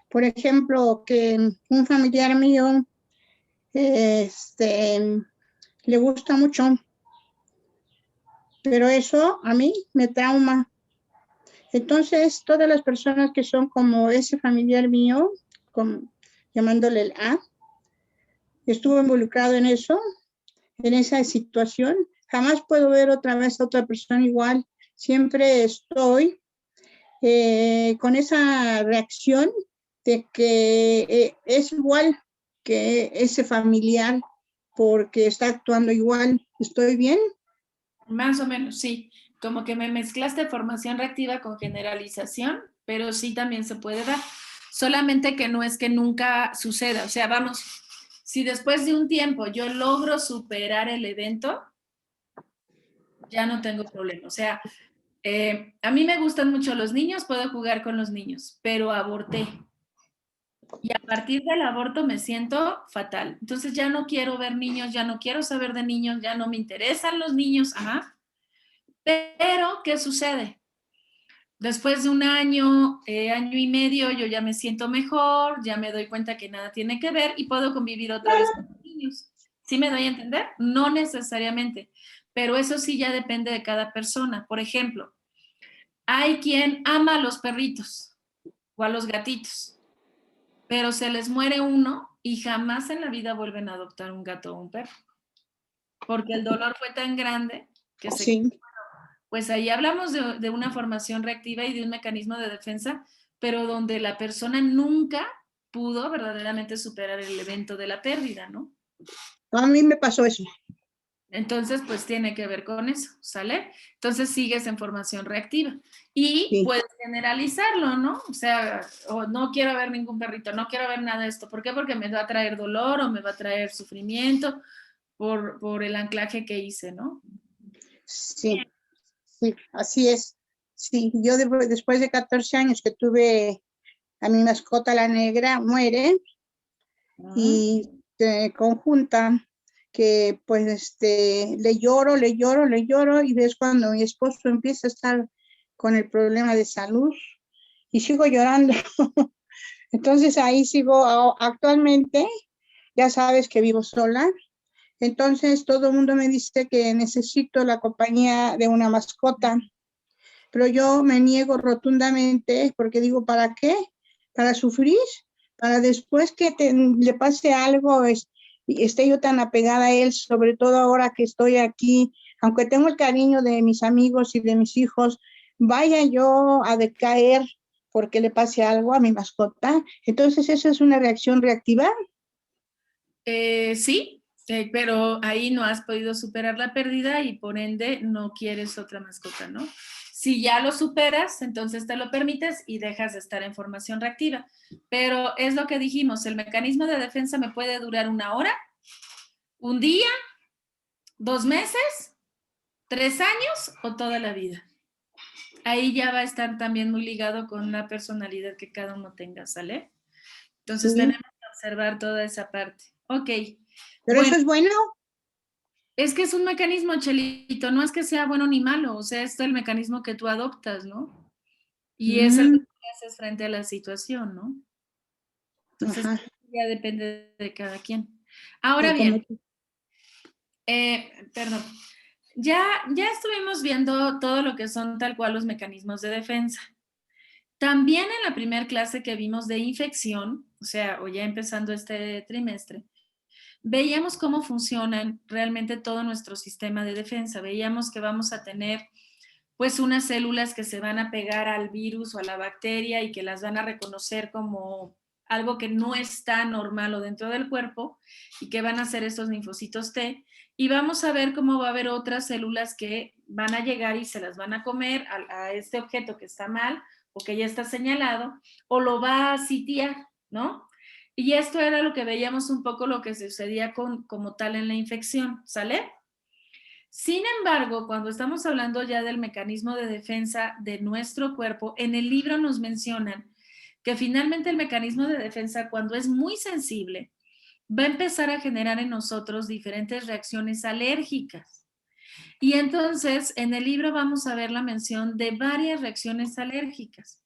por ejemplo, que un familiar mío, le gusta mucho, pero eso a mí me trauma. Entonces, todas las personas que son como ese familiar mío, llamándole el A, estuvo involucrado en eso, en esa situación, jamás puedo ver otra vez a otra persona igual. Siempre estoy con esa reacción de que es igual que ese familiar porque está actuando igual. ¿Estoy bien? Más o menos, sí. Como que me mezclaste formación reactiva con generalización, pero sí también se puede dar. Solamente que no es que nunca suceda. O sea, vamos, si después de un tiempo yo logro superar el evento, ya no tengo problema. O sea, a mí me gustan mucho los niños, puedo jugar con los niños, pero aborté. Y a partir del aborto me siento fatal. Entonces ya no quiero ver niños, ya no quiero saber de niños, ya no me interesan los niños. Ajá. Pero, ¿qué sucede? Después de un año, año y medio, yo ya me siento mejor, ya me doy cuenta que nada tiene que ver y puedo convivir otra vez con los niños. ¿Sí me doy a entender? No necesariamente, pero eso sí ya depende de cada persona. Por ejemplo, hay quien ama a los perritos o a los gatitos, pero se les muere uno y jamás en la vida vuelven a adoptar un gato o un perro, porque el dolor fue tan grande que se... Sí. Pues ahí hablamos de una formación reactiva y de un mecanismo de defensa, pero donde la persona nunca pudo verdaderamente superar el evento de la pérdida, ¿no? A mí me pasó eso. Entonces, pues tiene que ver con eso, ¿sale? Entonces sigues en formación reactiva y Sí. puedes generalizarlo, ¿no? O sea, no quiero ver ningún perrito, no quiero ver nada de esto. ¿Por qué? Porque me va a traer dolor o me va a traer sufrimiento por el anclaje que hice, ¿no? Sí, sí, así es. Sí, yo después de 14 años que tuve a mi mascota, la negra, muere y conjunta que pues le lloro y ves cuando mi esposo empieza a estar con el problema de salud y sigo llorando. Entonces ahí sigo actualmente, ya sabes que vivo sola. Entonces todo el mundo me dice que necesito la compañía de una mascota, pero yo me niego rotundamente porque digo, ¿para qué? ¿Para sufrir? Para después que le pase algo, y esté yo tan apegada a él, sobre todo ahora que estoy aquí, aunque tengo el cariño de mis amigos y de mis hijos, vaya yo a decaer porque le pase algo a mi mascota. Entonces, ¿eso es una reacción reactiva? Sí, pero ahí no has podido superar la pérdida y por ende no quieres otra mascota, ¿no? Si ya lo superas, entonces te lo permites y dejas de estar en formación reactiva. Pero es lo que dijimos, el mecanismo de defensa me puede durar 1 hora, 1 día, 2 meses, 3 años o toda la vida. Ahí ya va a estar también muy ligado con la personalidad que cada uno tenga, ¿sale? Entonces Sí. tenemos que observar toda esa parte. Ok. ¿Pero bueno, eso es bueno? Es que es un mecanismo, Chelito, no es que sea bueno ni malo, o sea, es el mecanismo que tú adoptas, ¿no? Y es el que tú haces frente a la situación, ¿no? Entonces, Ajá. ya depende de cada quien. Ahora Y como bien, perdón, ya estuvimos viendo todo lo que son tal cual los mecanismos de defensa. También en la primera clase que vimos de infección, o sea, o ya empezando este trimestre, veíamos cómo funcionan realmente todo nuestro sistema de defensa. Veíamos que vamos a tener pues unas células que se van a pegar al virus o a la bacteria y que las van a reconocer como algo que no está normal o dentro del cuerpo y que van a ser estos linfocitos T. Y vamos a ver cómo va a haber otras células que van a llegar y se las van a comer a este objeto que está mal o que ya está señalado o lo va a sitiar, ¿no? Y esto era lo que veíamos un poco lo que sucedía como tal en la infección, ¿sale? Sin embargo, cuando estamos hablando ya del mecanismo de defensa de nuestro cuerpo, en el libro nos mencionan que finalmente el mecanismo de defensa, cuando es muy sensible, va a empezar a generar en nosotros diferentes reacciones alérgicas. Y entonces, en el libro vamos a ver la mención de varias reacciones alérgicas.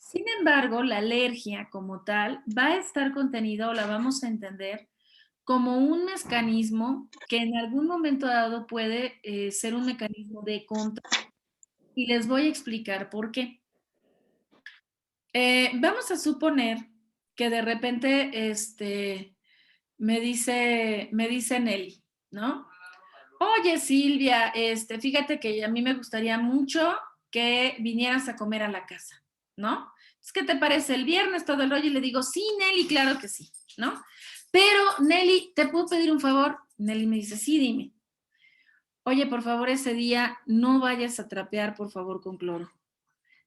Sin embargo, la alergia como tal va a estar contenida o la vamos a entender como un mecanismo que en algún momento dado puede ser un mecanismo de control. Y les voy a explicar por qué. Vamos a suponer que de repente me dice Nelly, ¿no? Oye, Silvia, fíjate que a mí me gustaría mucho que vinieras a comer a la casa, ¿no? ¿Qué te parece el viernes todo el rollo? Y le digo, sí, Nelly, claro que sí, ¿no? Pero, Nelly, ¿te puedo pedir un favor? Nelly me dice, sí, dime. Oye, por favor, ese día no vayas a trapear, por favor, con cloro.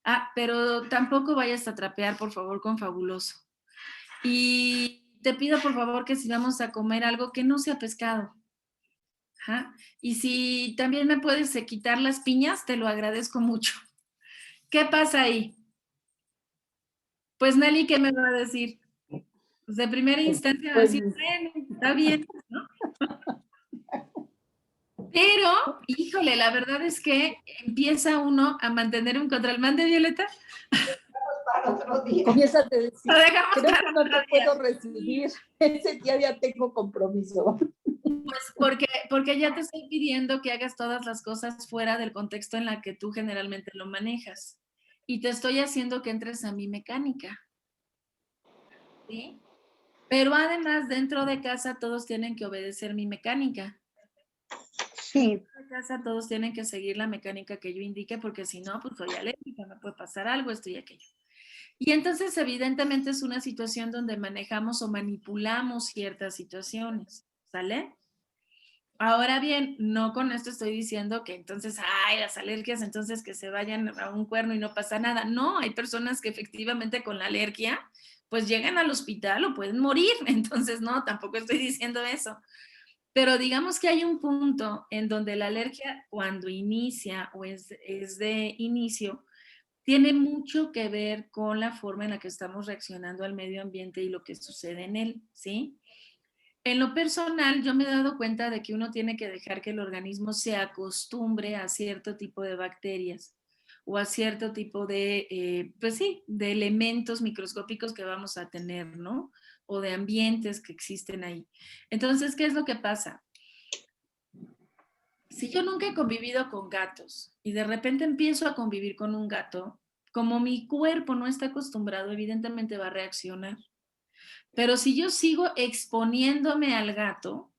Ah, pero tampoco vayas a trapear, por favor, con Fabuloso. Y te pido, por favor, que si vamos a comer algo que no sea pescado. Ajá. Y si también me puedes quitar las piñas, te lo agradezco mucho. ¿Qué pasa ahí? Pues Nelly, ¿qué me va a decir? Pues de primera instancia va a decir, bueno, está bien, ¿no? Pero, híjole, la verdad es que empieza uno a mantener un control. ¿Mande, Violeta? Para otro día. Comienzas a decir, Lo dejamos creo para que no otro te día. puedo recibir. Ese día ya tengo compromiso. Pues porque ya te estoy pidiendo que hagas todas las cosas fuera del contexto en la que tú generalmente lo manejas. Y te estoy haciendo que entres a mi mecánica. ¿Sí? Pero además, dentro de casa todos tienen que obedecer mi mecánica. Sí. Dentro de casa todos tienen que seguir la mecánica que yo indique, porque si no, pues soy alérgica, me puede pasar algo, esto y aquello. Y entonces, evidentemente, es una situación donde manejamos o manipulamos ciertas situaciones, ¿sale? Ahora bien, no con esto estoy diciendo que entonces, ay, las alergias, entonces que se vayan a un cuerno y no pasa nada. No, hay personas que efectivamente con la alergia, pues llegan al hospital o pueden morir. Entonces, no, tampoco estoy diciendo eso. Pero digamos que hay un punto en donde la alergia, cuando inicia o es de inicio, tiene mucho que ver con la forma en la que estamos reaccionando al medio ambiente y lo que sucede en él, ¿sí? En lo personal, yo me he dado cuenta de que uno tiene que dejar que el organismo se acostumbre a cierto tipo de bacterias o a cierto tipo de, pues sí, de elementos microscópicos que vamos a tener, ¿no? O de ambientes que existen ahí. Entonces, ¿qué es lo que pasa? Si yo nunca he convivido con gatos y de repente empiezo a convivir con un gato, como mi cuerpo no está acostumbrado, evidentemente va a reaccionar. Pero si yo sigo exponiéndome al gato,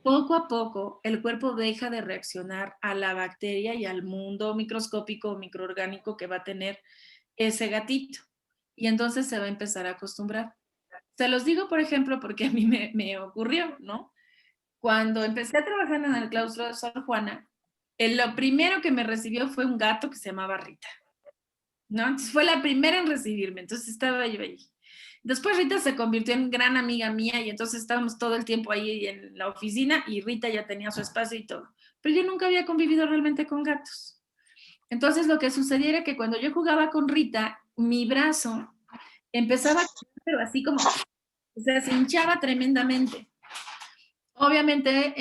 poco a poco el cuerpo deja de reaccionar a la bacteria y al mundo microscópico o microorgánico que va a tener ese gatito. Y entonces se va a empezar a acostumbrar. Se los digo, por ejemplo, porque a mí me ocurrió, ¿no? Cuando empecé a trabajar en el claustro de Sor Juana, lo primero que me recibió fue un gato que se llamaba Rita, ¿no? Entonces fue la primera en recibirme, entonces estaba yo ahí. Después Rita se convirtió en gran amiga mía y entonces estábamos todo el tiempo ahí en la oficina y Rita ya tenía su espacio y todo. Pero yo nunca había convivido realmente con gatos. Entonces lo que sucedía era que cuando yo jugaba con Rita, mi brazo empezaba a pero así como, o sea, se hinchaba tremendamente. Obviamente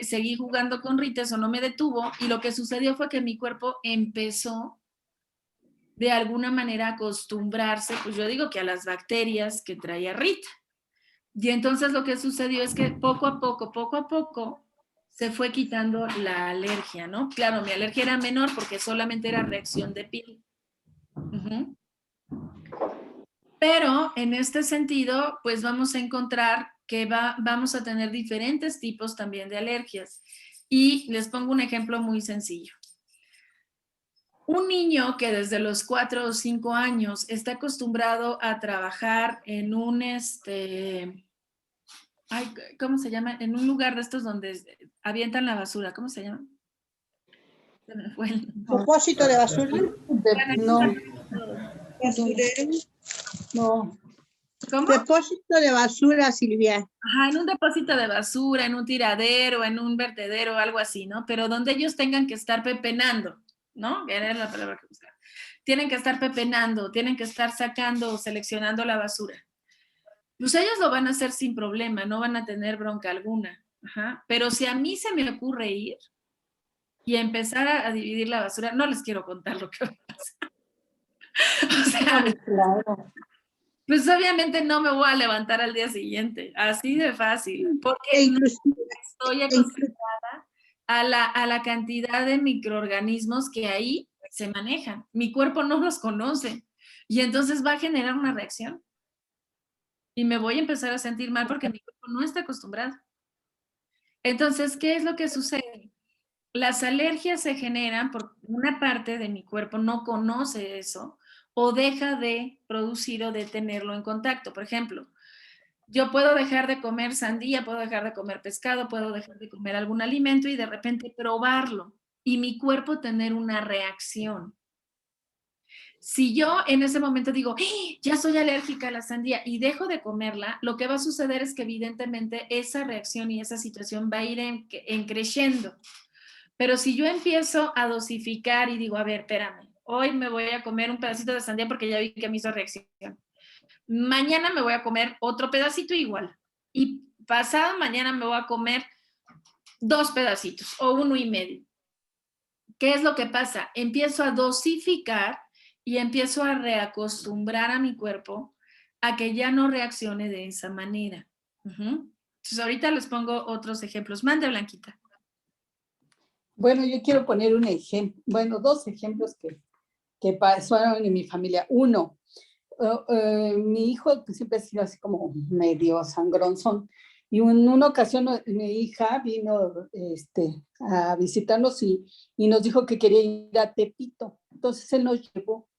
seguí jugando con Rita, eso no me detuvo y lo que sucedió fue que mi cuerpo empezó de alguna manera a acostumbrarse, pues yo digo que a las bacterias que traía Rita. Y entonces lo que sucedió es que poco a poco, se fue quitando la alergia, ¿no? Claro, mi alergia era menor porque solamente era reacción de piel. Uh-huh. Pero en este sentido, pues vamos a encontrar que vamos a tener diferentes tipos también de alergias. Y les pongo un ejemplo muy sencillo. Un niño que desde los 4 o 5 años está acostumbrado a trabajar en un, ¿cómo se llama? En un lugar de estos donde avientan la basura, ¿cómo se llama? Se me fue el... ¿Depósito de basura? No. No. ¿Cómo? Depósito de basura, Silvia. Ajá, en un depósito de basura, en un tiradero, en un vertedero, algo así, ¿no? Pero donde ellos tengan que estar pepenando, ¿no? Era la palabra que buscaba. Tienen que estar pepenando, tienen que estar sacando o seleccionando la basura. Pues ellos lo van a hacer sin problema, no van a tener bronca alguna. Ajá. Pero si a mí se me ocurre ir, y empezar a dividir la basura, no les quiero contar lo que va a pasar. O sea, Claro. pues obviamente no me voy a levantar al día siguiente, así de fácil, porque no estoy acostumbrada a la cantidad de microorganismos que ahí se manejan. Mi cuerpo no los conoce y entonces va a generar una reacción. Y me voy a empezar a sentir mal porque mi cuerpo no está acostumbrado. Entonces, ¿qué es lo que sucede? Las alergias se generan porque una parte de mi cuerpo no conoce eso o deja de producir o de tenerlo en contacto. Por ejemplo, yo puedo dejar de comer sandía, puedo dejar de comer pescado, puedo dejar de comer algún alimento y de repente probarlo y mi cuerpo tener una reacción. Si yo en ese momento digo, ya soy alérgica a la sandía y dejo de comerla, lo que va a suceder es que evidentemente esa reacción y esa situación va a ir en creciendo. Pero si yo empiezo a dosificar y digo, a ver, espérame, hoy me voy a comer un pedacito de sandía porque ya vi que me hizo reacción. Mañana me voy a comer otro pedacito igual. Y pasado mañana me voy a comer 2 pedacitos o 1,5. ¿Qué es lo que pasa? Empiezo a dosificar y empiezo a reacostumbrar a mi cuerpo a que ya no reaccione de esa manera. Entonces ahorita les pongo otros ejemplos. Mande, Blanquita. Bueno, yo quiero poner un ejemplo, bueno, 2 ejemplos que pasaron en mi familia. Uno, mi hijo que siempre ha sido así como medio sangronzón, y en una ocasión mi hija vino a visitarnos y nos dijo que quería ir a Tepito. Entonces él nos llevó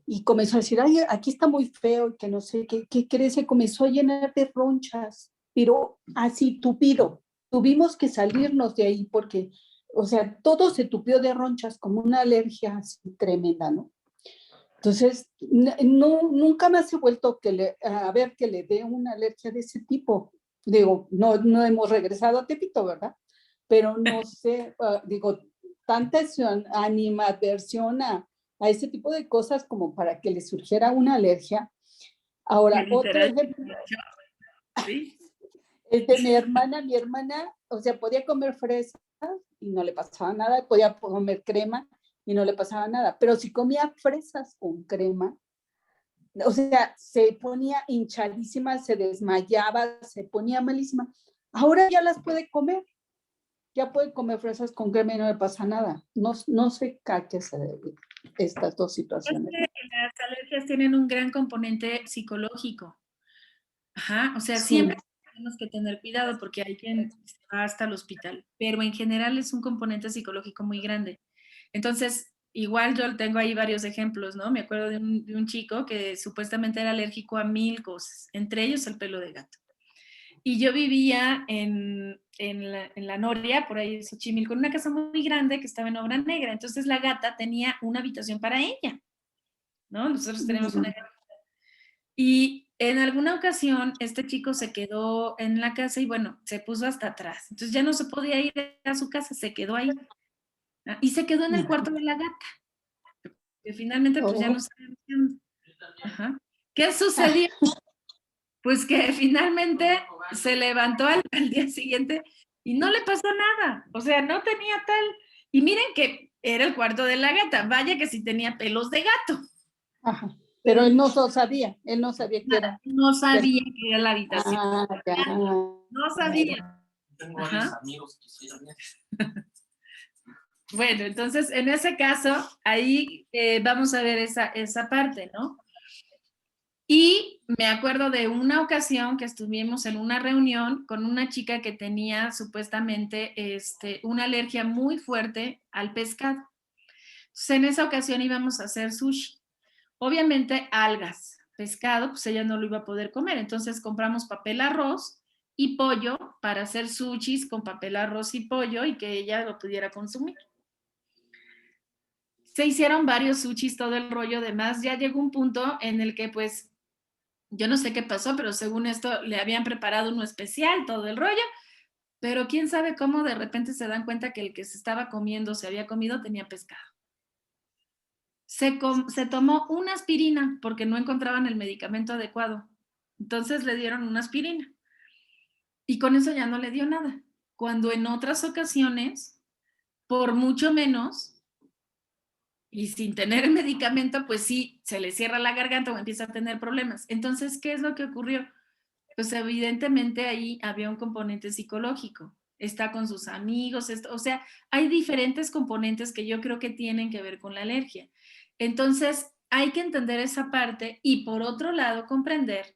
y comenzó a decir, ay, aquí está muy feo, y que no sé qué crees, se comenzó a llenar de ronchas, pero así tupido. Tuvimos que salirnos de ahí porque, o sea, todo se tupió de ronchas, como una alergia así tremenda, ¿no? Entonces, nunca más he vuelto a ver que le dé una alergia de ese tipo. Digo, no hemos regresado a Tepito, ¿verdad? Pero no sé, digo, tanta animadversión a ese tipo de cosas como para que le surgiera una alergia. Ahora, otro ejemplo, ¿sí? es de mi hermana, o sea, podía comer fresas y no le pasaba nada, podía comer crema y no le pasaba nada, pero si comía fresas con crema, o sea, se ponía hinchadísima, se desmayaba, se ponía malísima. Ahora ya las puede comer, ya puede comer fresas con crema y no le pasa nada. No sé a qué se debe estas 2 situaciones. Es que las alergias tienen un gran componente psicológico. Ajá, o sea, Sí. siempre tenemos que tener cuidado porque hay quien se va hasta el hospital, pero en general es un componente psicológico muy grande. Entonces, igual yo tengo ahí varios ejemplos, ¿no? Me acuerdo de un chico que supuestamente era alérgico a 1000 cosas, entre ellos el pelo de gato. Y yo vivía en la Noria, por ahí en Xochimilco, con una casa muy grande que estaba en obra negra. Entonces la gata tenía una habitación para ella, ¿no? Nosotros tenemos una gata. Y en alguna ocasión este chico se quedó en la casa y bueno, se puso hasta atrás. Entonces ya no se podía ir a su casa, se quedó ahí. ¿No? Y se quedó en el cuarto de la gata. Que finalmente pues ya no sabíamos qué onda. Ajá. ¿Qué sucedió? Pues que finalmente se levantó al día siguiente y no le pasó nada. O sea, no tenía tal. Y miren que era el cuarto de la gata. Vaya que sí tenía pelos de gato. Ajá. Pero él no lo sabía, que era. No sabía que era la habitación. Ya. No sabía. Tengo varios amigos que hicieron eso. Bueno, entonces en ese caso, ahí vamos a ver esa parte, ¿no? Y me acuerdo de una ocasión que estuvimos en una reunión con una chica que tenía supuestamente una alergia muy fuerte al pescado. Entonces, en esa ocasión íbamos a hacer sushi. Obviamente, algas, pescado, pues ella no lo iba a poder comer. Entonces, compramos papel arroz y pollo para hacer sushis con papel arroz y pollo y que ella lo pudiera consumir. Se hicieron varios sushis, todo el rollo demás. Ya llegó un punto en el que, pues, yo no sé qué pasó, pero según esto le habían preparado uno especial, todo el rollo, pero quién sabe cómo de repente se dan cuenta que el que se estaba comiendo, se había comido, tenía pescado. Se tomó una aspirina porque no encontraban el medicamento adecuado. Entonces le dieron una aspirina. Y con eso ya no le dio nada. Cuando en otras ocasiones por mucho menos, y sin tener el medicamento, pues sí, se le cierra la garganta o empieza a tener problemas. Entonces, ¿qué es lo que ocurrió? Pues evidentemente ahí había un componente psicológico. Está con sus amigos, o sea, hay diferentes componentes que yo creo que tienen que ver con la alergia. Entonces, hay que entender esa parte y por otro lado comprender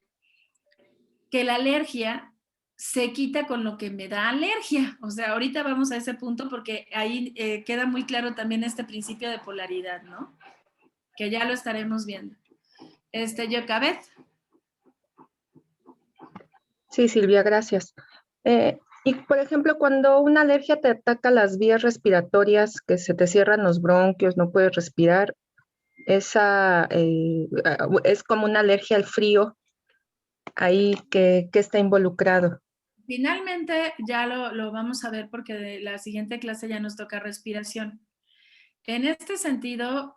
que la alergia se quita con lo que me da alergia. O sea, ahorita vamos a ese punto porque ahí queda muy claro también este principio de polaridad, ¿no? Que ya lo estaremos viendo. Yocabet. Sí, Silvia, gracias. Y por ejemplo, cuando una alergia te ataca las vías respiratorias, que se te cierran los bronquios, no puedes respirar, esa es como una alergia al frío, ahí que está involucrado. Finalmente ya lo vamos a ver porque de la siguiente clase ya nos toca respiración. En este sentido,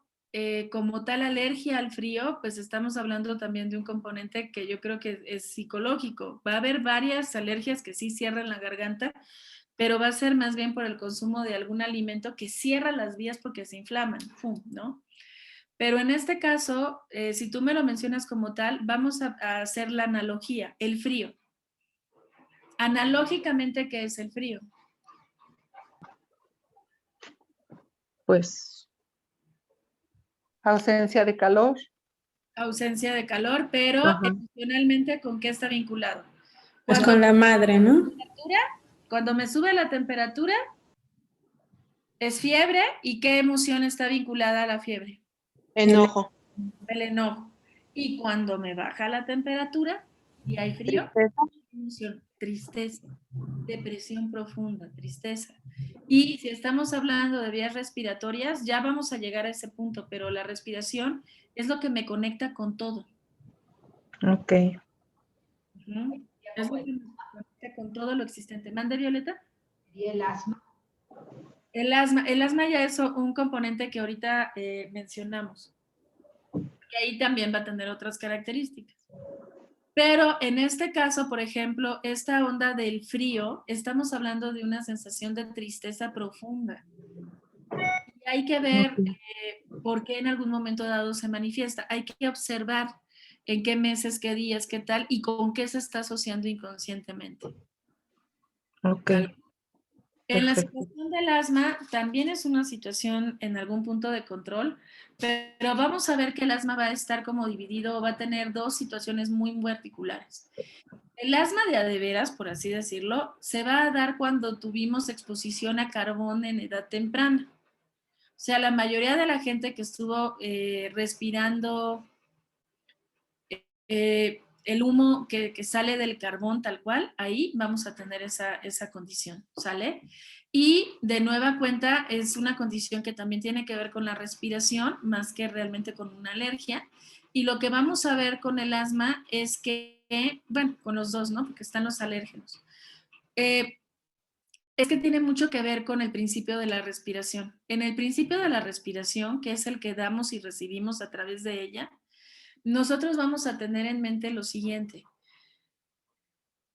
como tal alergia al frío, pues estamos hablando también de un componente que yo creo que es psicológico. Va a haber varias alergias que sí cierran la garganta, pero va a ser más bien por el consumo de algún alimento que cierra las vías porque se inflaman, ¡pum!, ¿no? Pero en este caso, si tú me lo mencionas como tal, vamos a hacer la analogía, el frío. Analógicamente, ¿qué es el frío? Pues Ausencia de calor. Ausencia de calor, pero ajá. emocionalmente, ¿con qué está vinculado? Pues con la madre, ¿no? Cuando me sube la temperatura, es fiebre, ¿y qué emoción está vinculada a la fiebre? Enojo. El enojo. Y cuando me baja la temperatura y hay frío, emoción, tristeza, depresión profunda, tristeza. Y si estamos hablando de vías respiratorias, ya vamos a llegar a ese punto, pero la respiración es lo que me conecta con todo. Ok. Uh-huh. Es lo que me conecta con todo lo existente. ¿Mande, Violeta? ¿Y el asma? El asma ya es un componente que ahorita mencionamos. Y ahí también va a tener otras características. Pero en este caso, por ejemplo, esta onda del frío, estamos hablando de una sensación de tristeza profunda. Y hay que ver por qué en algún momento dado se manifiesta. Hay que observar en qué meses, qué días, qué tal y con qué se está asociando inconscientemente. Ok. ¿Vale? En la Perfecto. situación del asma también es una situación en algún punto de control, pero vamos a ver que el asma va a estar como dividido, va a tener dos situaciones muy particulares. El asma de a de veras, por así decirlo, se va a dar cuando tuvimos exposición a carbón en edad temprana. O sea, la mayoría de la gente que estuvo respirando el humo que sale del carbón tal cual, ahí vamos a tener esa condición, ¿sale? Y de nueva cuenta es una condición que también tiene que ver con la respiración, más que realmente con una alergia. Y lo que vamos a ver con el asma es que, bueno, con los dos, ¿no? Porque están los alérgenos. Es que tiene mucho que ver con el principio de la respiración. En el principio de la respiración, que es el que damos y recibimos a través de ella, nosotros vamos a tener en mente lo siguiente.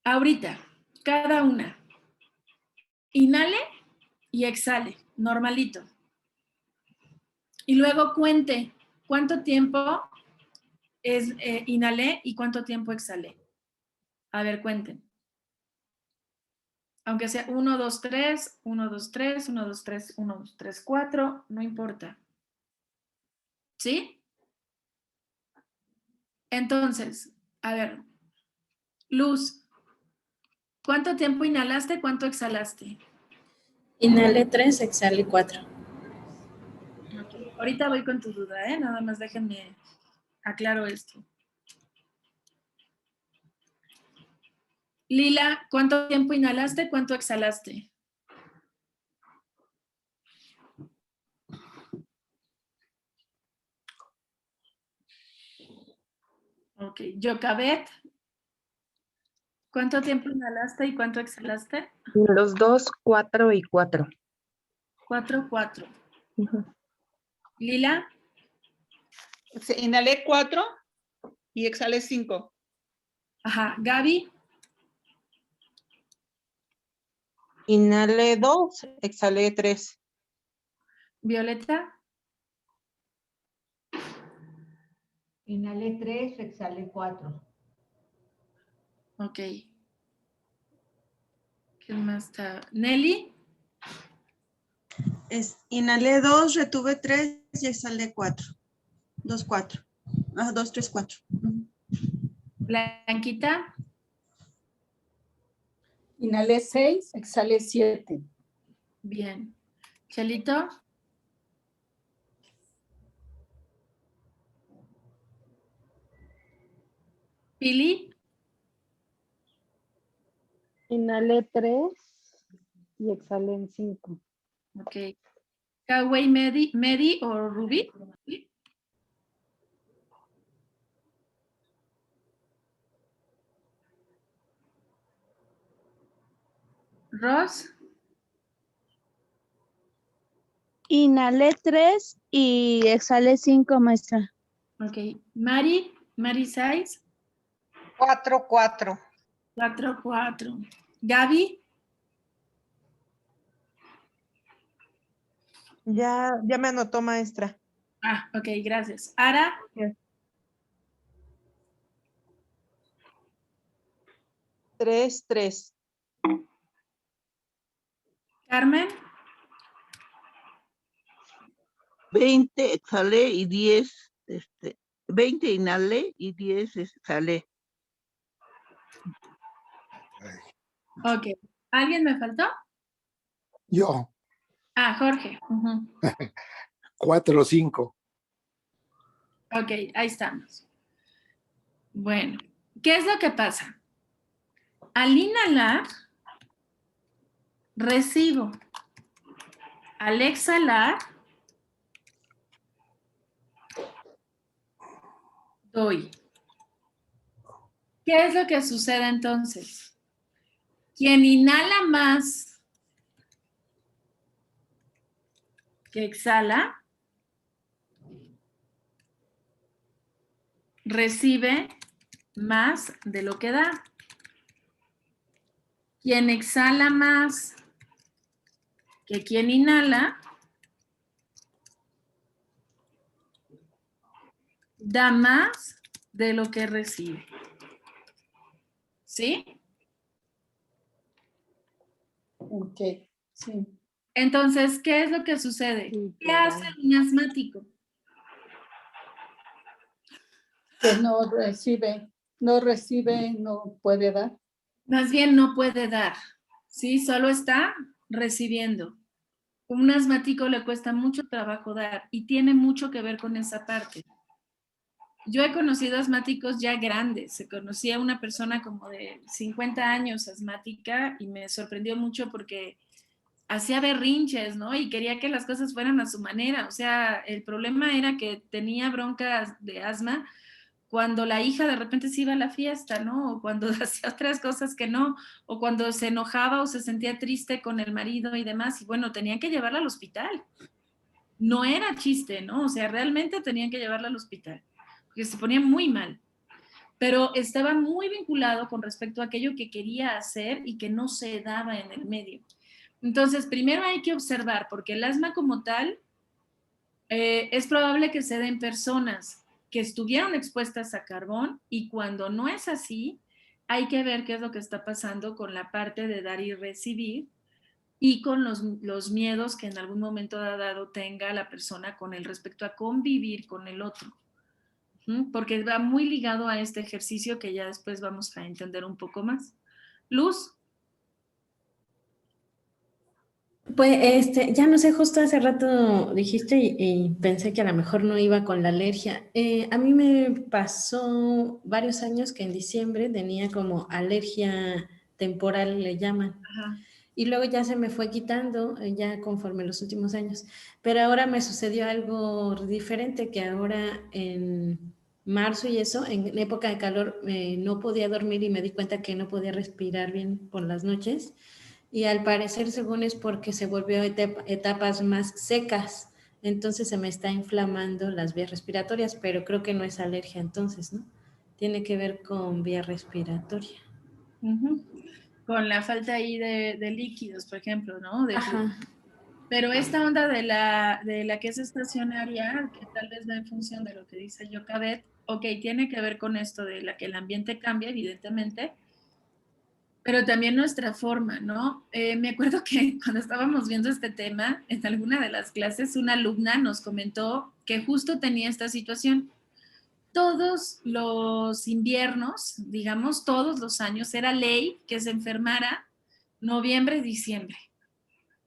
Ahorita, cada una, inhale y exhale, normalito. Y luego cuente cuánto tiempo inhalé y cuánto tiempo exhalé. A ver, cuenten. Aunque sea 1, 2, 3, 1, 2, 3, 1, 2, 3, 1, 2, 3, 4, no importa. ¿Sí? Entonces, a ver, Luz, ¿cuánto tiempo inhalaste? ¿Cuánto exhalaste? Inhale 3, exhale 4. Okay. Ahorita voy con tu duda, ¿eh? Nada más déjenme aclaro esto. Lila, ¿cuánto tiempo inhalaste? ¿Cuánto exhalaste? Ok. Yocabet, ¿cuánto tiempo inhalaste y cuánto exhalaste? Los dos, 4 y 4. 4, 4. Lila. Inhalé 4 y exhalé 5. Ajá. Gaby. Inhalé 2, exhalé 3. Violeta. Inhalé 3, exhalé 4. Ok. ¿Qué más está? Nelly. Inhalé 2, retuve 3 y exhalé 4. 2, 4. 2, 3, 4. Blanquita. Inhalé 6, exhalé 7. Bien. Chelito. Pili. Inhalé 3 y exhalé en 5. Ok. Kawei, Medi o Ruby. Ross. Inhalé 3 y exhalé 5, maestra. Ok. Mari. Mari Saiz. 4, 4. 4, 4. Gaby. Ya me anotó, maestra. Ah, ok, gracias. Ara. 3, 3. Carmen. 20 exhalé y 10, 20 inhalé y 10 exhalé. Ok. ¿Alguien me faltó? Yo. Ah, Jorge. 4, 5. Ok, ahí estamos. Bueno, ¿qué es lo que pasa? Al inhalar, recibo. Al exhalar, doy. ¿Qué es lo que sucede entonces? Quien inhala más que exhala, recibe más de lo que da. Quien exhala más que quien inhala, da más de lo que recibe. ¿Sí? Ok, sí. Entonces, ¿qué es lo que sucede? ¿Qué hace un asmático? Que no recibe, no puede dar. Más bien no puede dar, ¿sí? Solo está recibiendo. Un asmático le cuesta mucho trabajo dar y tiene mucho que ver con esa parte. Yo he conocido asmáticos ya grandes. Se conocía a una persona como de 50 años asmática y me sorprendió mucho porque hacía berrinches, ¿no? Y quería que las cosas fueran a su manera. O sea, el problema era que tenía broncas de asma cuando la hija de repente se iba a la fiesta, ¿no? O cuando hacía otras cosas que no, o cuando se enojaba o se sentía triste con el marido y demás. Y bueno, tenían que llevarla al hospital. No era chiste, ¿no? O sea, realmente tenían que llevarla al hospital, porque se ponía muy mal. Pero estaba muy vinculado con respecto a aquello que quería hacer y que no se daba en el medio. Entonces, primero hay que observar, porque el asma como tal es probable que se dé en personas que estuvieron expuestas a carbón y cuando no es así, hay que ver qué es lo que está pasando con la parte de dar y recibir y con los miedos que en algún momento dado tenga la persona con el respecto a convivir con el otro. Porque va muy ligado a este ejercicio que ya después vamos a entender un poco más. Luz. Pues ya no sé, justo hace rato dijiste y pensé que a lo mejor no iba con la alergia. A mí me pasó varios años que en diciembre tenía como alergia temporal, le llaman. Ajá. Y luego ya se me fue quitando, ya conforme los últimos años. Pero ahora me sucedió algo diferente, que ahora en marzo y eso, en época de calor, no podía dormir y me di cuenta que no podía respirar bien por las noches. Y al parecer, según es porque se volvió etapas más secas, entonces se me está inflamando las vías respiratorias, pero creo que no es alergia entonces, ¿no? Tiene que ver con vía respiratoria. Con la falta ahí de líquidos, por ejemplo, ¿no? Ajá. Pero esta onda de la que es estacionaria, que tal vez va en función de lo que dice Jocabet, ok, tiene que ver con esto de la que el ambiente cambia, evidentemente, pero también nuestra forma, ¿no? Me acuerdo que cuando estábamos viendo este tema, en alguna de las clases, una alumna nos comentó que justo tenía esta situación. Todos los inviernos, digamos, todos los años, era ley que se enfermara noviembre, diciembre.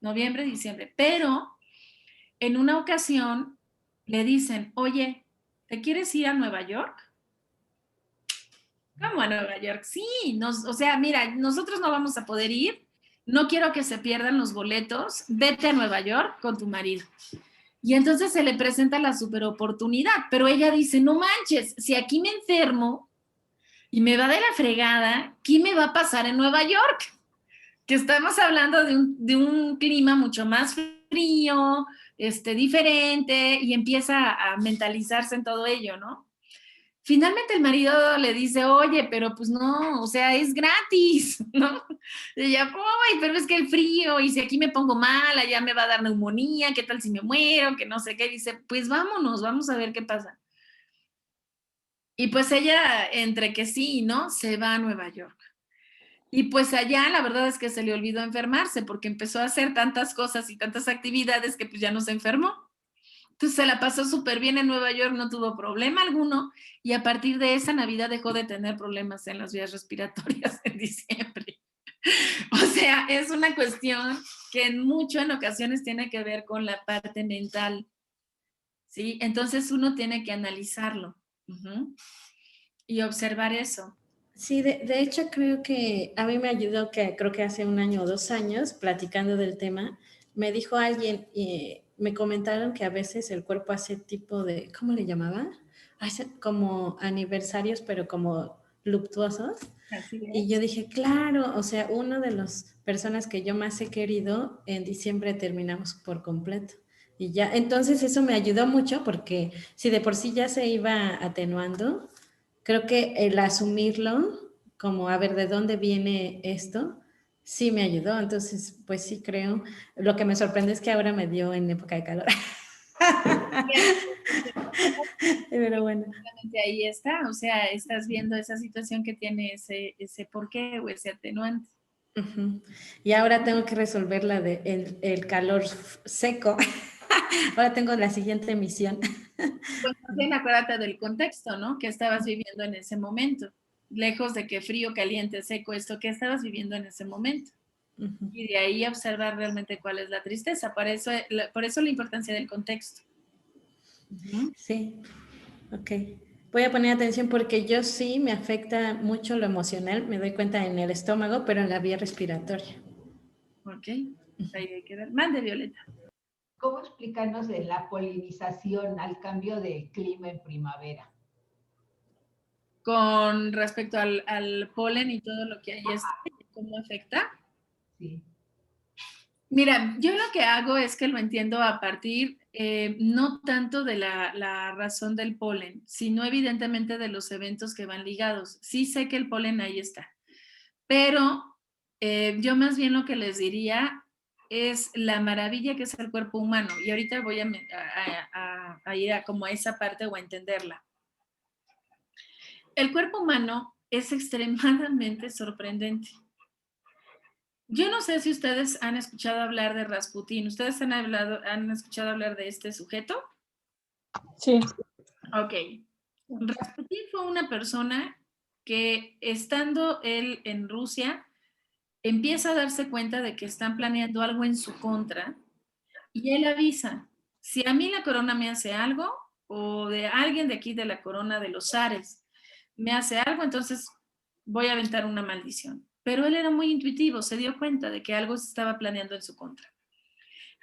Noviembre, diciembre. Pero en una ocasión le dicen, oye, ¿te quieres ir a Nueva York? ¿Cómo a Nueva York? Sí, o sea, mira, nosotros no vamos a poder ir, no quiero que se pierdan los boletos, vete a Nueva York con tu marido. Y entonces se le presenta la super oportunidad, pero ella dice, no manches, si aquí me enfermo y me va de la fregada, ¿qué me va a pasar en Nueva York? Que estamos hablando de un clima mucho más frío, diferente, y empieza a mentalizarse en todo ello, ¿no? Finalmente el marido le dice, oye, pero pues no, o sea, es gratis, ¿no? Y ella, ay, pero es que el frío, y si aquí me pongo mal, allá me va a dar neumonía, ¿qué tal si me muero? Que no sé qué. Dice, pues vámonos, vamos a ver qué pasa. Y pues ella, entre que sí y no, se va a Nueva York. Y pues allá la verdad es que se le olvidó enfermarse porque empezó a hacer tantas cosas y tantas actividades que pues ya no se enfermó. Entonces se la pasó súper bien en Nueva York, no tuvo problema alguno y a partir de esa Navidad dejó de tener problemas en las vías respiratorias en diciembre. O sea, es una cuestión que en ocasiones tiene que ver con la parte mental, ¿sí? Entonces uno tiene que analizarlo y observar eso. Sí, de hecho creo que a mí me ayudó que creo que hace 1 año o 2 años, platicando del tema, me dijo alguien, me comentaron que a veces el cuerpo hace tipo de, ¿cómo le llamaba? Hace como aniversarios, pero como luctuosos. Así es. Y yo dije, claro, o sea, una de las personas que yo más he querido, en diciembre terminamos por completo. Y ya, entonces eso me ayudó mucho porque si de por sí ya se iba atenuando, creo que el asumirlo, como a ver de dónde viene esto, sí me ayudó. Entonces, pues sí creo. Lo que me sorprende es que ahora me dio en época de calor. Pero bueno. Ahí está, o sea, estás viendo esa situación que tiene ese porqué o ese atenuante. Y ahora tengo que resolver la de el calor seco. Ahora tengo la siguiente misión. Pues también acuérdate del contexto, ¿no? Que estabas viviendo en ese momento. Lejos de que frío, caliente, seco, esto que estabas viviendo en ese momento. Y de ahí observar realmente cuál es la tristeza. Por eso la importancia del contexto. Sí, ok. Voy a poner atención porque yo sí me afecta mucho lo emocional, me doy cuenta en el estómago, pero en la vía respiratoria. Ok, ahí hay que ver. Mande, Violeta. ¿Cómo explicarnos de la polinización al cambio de clima en primavera? Con respecto al polen y todo lo que hay, ¿cómo afecta? Sí. Mira, yo lo que hago es que lo entiendo a partir no tanto de la razón del polen, sino evidentemente de los eventos que van ligados. Sí sé que el polen ahí está, pero yo más bien lo que les diría es la maravilla que es el cuerpo humano. Y ahorita voy a ir a como a esa parte o a entenderla. El cuerpo humano es extremadamente sorprendente. Yo no sé si ustedes han escuchado hablar de Rasputín. ¿Ustedes han escuchado hablar de este sujeto? Sí. Ok. Rasputín fue una persona que estando él en Rusia, empieza a darse cuenta de que están planeando algo en su contra y él avisa, si a mí la corona me hace algo o de alguien de aquí de la corona de los zares me hace algo, entonces voy a aventar una maldición. Pero él era muy intuitivo, se dio cuenta de que algo se estaba planeando en su contra.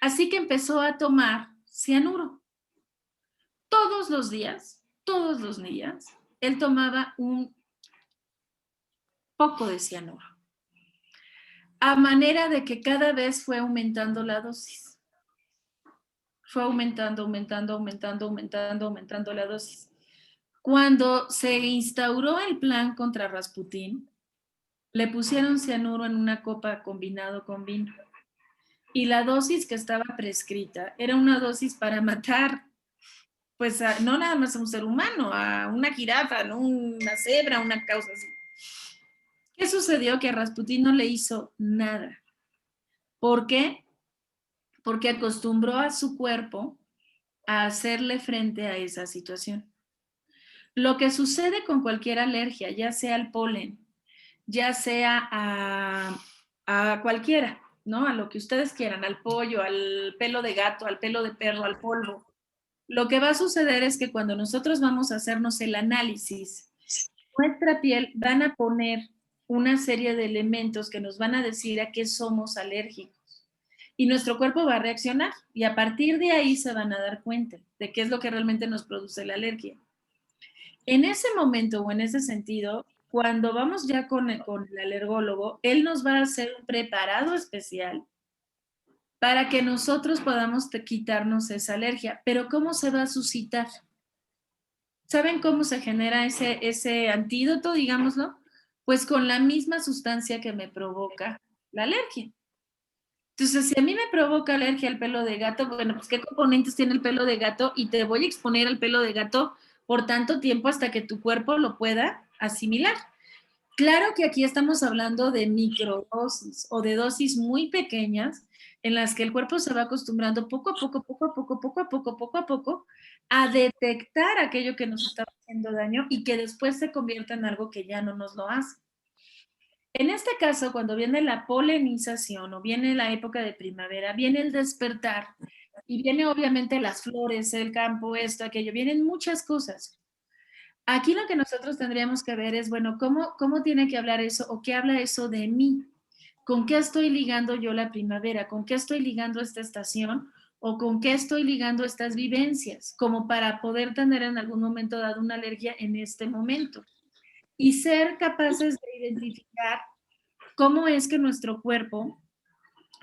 Así que empezó a tomar cianuro. Todos los días, él tomaba un poco de cianuro. A manera de que cada vez fue aumentando la dosis. Fue aumentando la dosis. Cuando se instauró el plan contra Rasputín, le pusieron cianuro en una copa combinado con vino. y la dosis que estaba prescrita era una dosis para matar, pues no nada más a un ser humano, a una jirafa, ¿no? Una cebra, una causa así. ¿Qué sucedió? Que a Rasputín no le hizo nada. ¿Por qué? Porque acostumbró a su cuerpo a hacerle frente a esa situación. Lo que sucede con cualquier alergia, ya sea al polen, ya sea a cualquiera, ¿no? A lo que ustedes quieran, al pollo, al pelo de gato, al pelo de perro, al polvo. Lo que va a suceder es que cuando nosotros vamos a hacernos el análisis, nuestra piel van a poner una serie de elementos que nos van a decir a qué somos alérgicos. Y nuestro cuerpo va a reaccionar y a partir de ahí se van a dar cuenta de qué es lo que realmente nos produce la alergia. En ese momento o en ese sentido, cuando vamos ya con el alergólogo, él nos va a hacer un preparado especial para que nosotros podamos quitarnos esa alergia. Pero ¿cómo se va a suscitar? ¿Saben cómo se genera ese antídoto, digámoslo? Pues con la misma sustancia que me provoca la alergia. Entonces, si a mí me provoca alergia al pelo de gato, bueno, pues ¿qué componentes tiene el pelo de gato? Y te voy a exponer al pelo de gato por tanto tiempo hasta que tu cuerpo lo pueda asimilar. Claro que aquí estamos hablando de microdosis o de dosis muy pequeñas en las que el cuerpo se va acostumbrando poco a poco a detectar aquello que nos está haciendo daño y que después se convierta en algo que ya no nos lo hace. En este caso, cuando viene la polinización o viene la época de primavera, viene el despertar y viene obviamente las flores, el campo, esto, aquello, vienen muchas cosas. Aquí lo que nosotros tendríamos que ver es, bueno, ¿cómo tiene que hablar eso o qué habla eso de mí? ¿Con qué estoy ligando yo la primavera? ¿Con qué estoy ligando esta estación? ¿O con qué estoy ligando estas vivencias? Como para poder tener en algún momento dado una alergia en este momento. Y ser capaces de identificar cómo es que nuestro cuerpo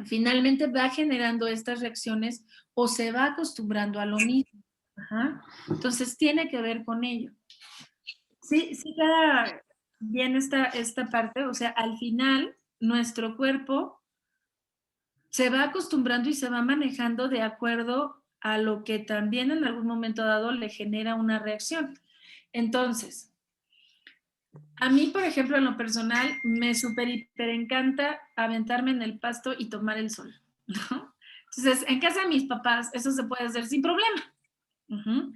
finalmente va generando estas reacciones o se va acostumbrando a lo mismo. Ajá. Entonces tiene que ver con ello. Sí queda bien esta parte, o sea, al final nuestro cuerpo se va acostumbrando y se va manejando de acuerdo a lo que también en algún momento dado le genera una reacción. Entonces, a mí, por ejemplo, en lo personal, me súper hiper encanta aventarme en el pasto y tomar el sol, ¿no? Entonces, en casa de mis papás, eso se puede hacer sin problema. Uh-huh.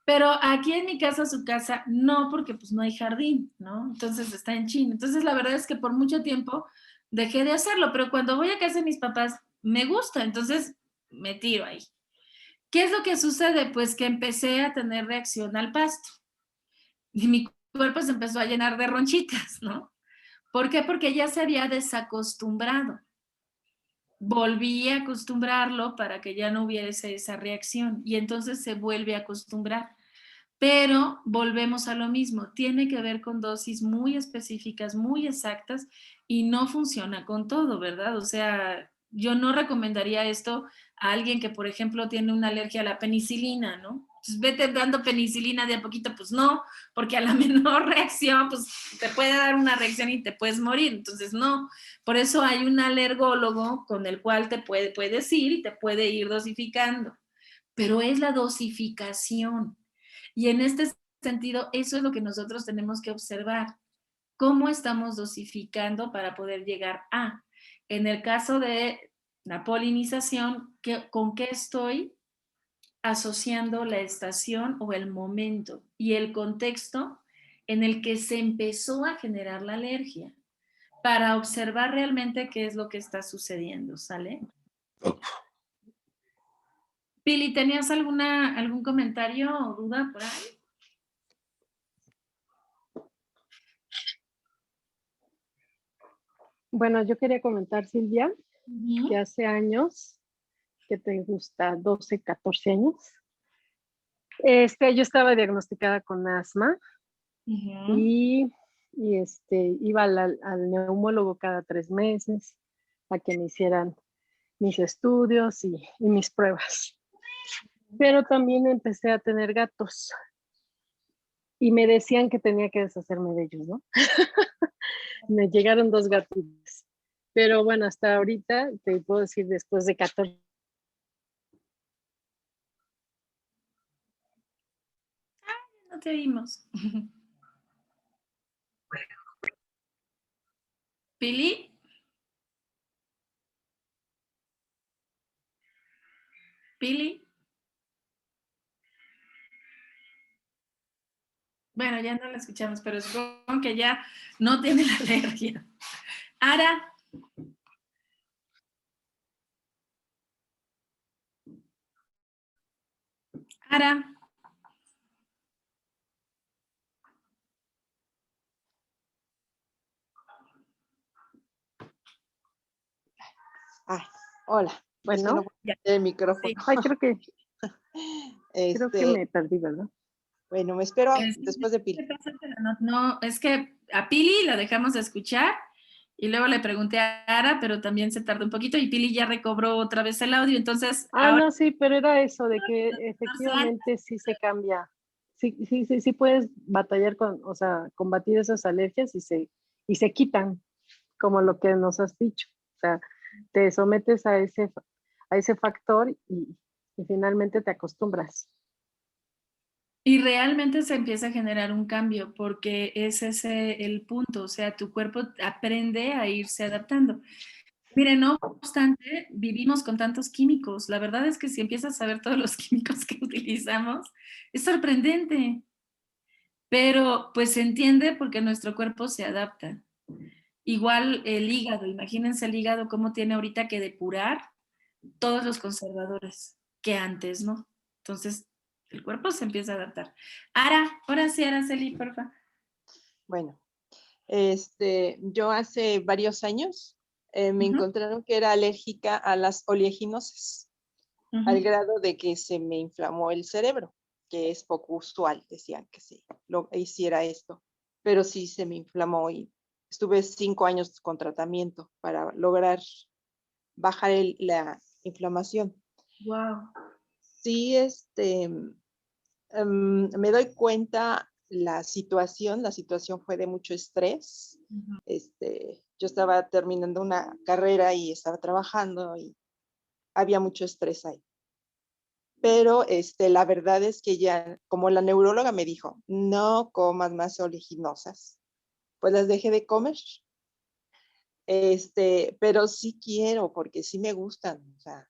Pero aquí en mi casa, su casa, no, porque pues no hay jardín, ¿no? Entonces está en China. Entonces, la verdad es que por mucho tiempo dejé de hacerlo, pero cuando voy a casa de mis papás, me gusta, entonces me tiro ahí. ¿Qué es lo que sucede? Pues que empecé a tener reacción al pasto. Y mi cuerpo se empezó a llenar de ronchitas, ¿no? ¿Por qué? Porque ya se había desacostumbrado. Volví a acostumbrarlo para que ya no hubiese esa reacción y entonces se vuelve a acostumbrar. Pero volvemos a lo mismo, tiene que ver con dosis muy específicas, muy exactas y no funciona con todo, ¿verdad? O sea, yo no recomendaría esto a alguien que, por ejemplo, tiene una alergia a la penicilina, ¿no? Pues vete dando penicilina de a poquito, pues no, porque a la menor reacción, pues te puede dar una reacción y te puedes morir, entonces no. Por eso hay un alergólogo con el cual te puedes ir y te puede ir dosificando, pero es la dosificación. Y en este sentido, eso es lo que nosotros tenemos que observar. ¿Cómo estamos dosificando para poder llegar a? En el caso de la polinización, ¿con qué estoy asociando la estación o el momento y el contexto en el que se empezó a generar la alergia? Para observar realmente qué es lo que está sucediendo, ¿sale? Pili, ¿tenías algún comentario o duda por ahí? Bueno, yo quería comentar, Silvia, que hace años, que te gusta, 12, 14 años, yo estaba diagnosticada con asma y iba al neumólogo cada 3 meses a que me hicieran mis estudios y mis pruebas. Pero también empecé a tener gatos y me decían que tenía que deshacerme de ellos, ¿no? Me llegaron 2 gatitos Pero bueno, hasta ahorita te puedo decir después de 14. No te oímos. Pili. Pili. Bueno, ya no la escuchamos, pero supongo que ya no tiene la alergia. Ara. Ara. Hola. Es que no Bueno, puedo prender el micrófono. ay, creo que Este, me perdí, ¿verdad? bueno, me espero Sí, después de Pili. pero no, es que a Pili la dejamos de escuchar y luego le pregunté a Ara, pero también se tardó un poquito y Pili ya recobró otra vez el audio, entonces ahora No, sí, pero era eso, de que efectivamente sí se cambia. Sí puedes batallar o sea, combatir esas alergias y se quitan, como lo que nos has dicho. O sea, te sometes a ese factor y finalmente te acostumbras. y realmente se empieza a generar un cambio porque es ese el punto, o sea, tu cuerpo aprende a irse adaptando. Mire, no obstante, vivimos con tantos químicos. La verdad es que si empiezas a ver todos los químicos que utilizamos, es sorprendente. Pero pues se entiende porque nuestro cuerpo se adapta. Igual el hígado, imagínense el hígado cómo tiene ahorita que depurar todos los conservadores que antes, ¿no? Entonces, el cuerpo se empieza a adaptar. Ahora sí, Araceli, porfa. Bueno, yo hace varios años me Ujú. encontraron que era alérgica a las oleaginosas, al grado de que se me inflamó el cerebro, que es poco usual, decían que sí, lo hiciera esto, pero sí se me inflamó y estuve 5 años con tratamiento para lograr bajar la inflamación. Wow. Sí, me doy cuenta la situación fue de mucho estrés. Yo estaba terminando una carrera y estaba trabajando y había mucho estrés ahí. Pero la verdad es que ya, como la neuróloga me dijo, no comas más oleaginosas, pues las dejé de comer. Pero sí quiero, porque sí me gustan. O sea,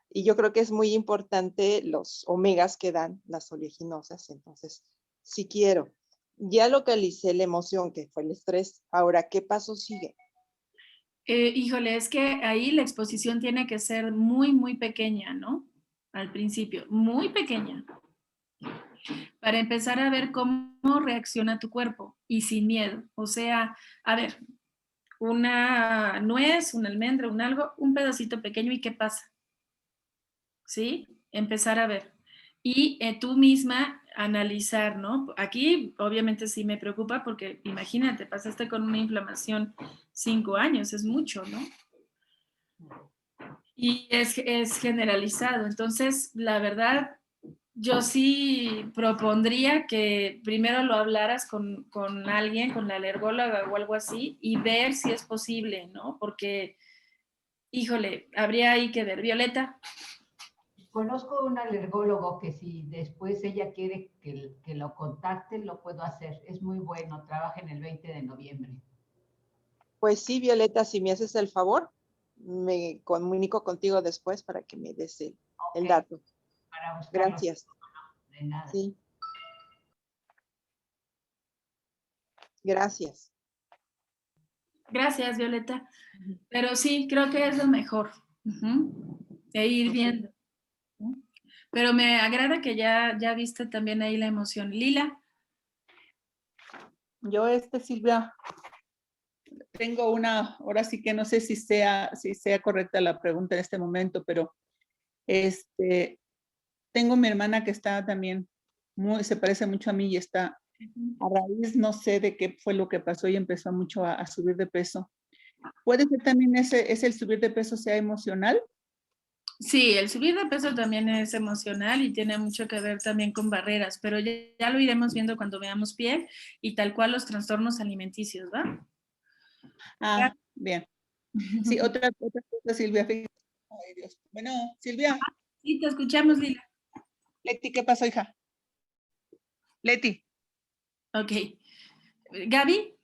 y yo creo que es muy importante los omegas que dan las oleaginosas, entonces sí quiero. Ya localicé la emoción que fue el estrés. Ahora, ¿qué paso sigue? Híjole, es que ahí la exposición tiene que ser muy, muy pequeña, ¿no? Al principio, muy pequeña. Para empezar a ver cómo reacciona tu cuerpo y sin miedo. O sea, a ver, una nuez, un almendra, un algo, un pedacito pequeño y qué pasa. ¿Sí? Empezar a ver. Y tú misma analizar, ¿no? Aquí obviamente sí me preocupa porque imagínate, pasaste con una inflamación 5 años, es mucho, ¿no? Y es generalizado. Entonces, la verdad, yo sí propondría que primero lo hablaras con alguien, con la alergóloga o algo así, y ver si es posible, ¿no? Porque, híjole, habría ahí que ver. Violeta. Conozco un alergólogo que si después ella quiere que lo contacte, lo puedo hacer. Es muy bueno, trabaja en el 20 de noviembre. Pues sí, Violeta, si me haces el favor, me comunico contigo después para que me des el dato. Para buscarlo. Gracias. De nada. Sí. Gracias. Gracias, Violeta. Pero sí, creo que es lo mejor. E ir viendo. Pero me agrada que ya viste también ahí la emoción. Lila. Yo, Silvia, tengo ahora sí que no sé si sea correcta la pregunta en este momento, pero tengo mi hermana que está también se parece mucho a mí y está a raíz, no sé de qué fue lo que pasó y empezó mucho a subir de peso. ¿Puede ser también el subir de peso sea emocional? Sí, el subir de peso también es emocional y tiene mucho que ver también con barreras, pero ya lo iremos viendo cuando veamos piel y tal cual los trastornos alimenticios, ¿va? Bien. Sí, otra cosa, Silvia. Ay, Dios. Bueno, Silvia. Sí, te escuchamos, Lila. Leti, ¿qué pasó, hija? Leti. Ok. Gaby.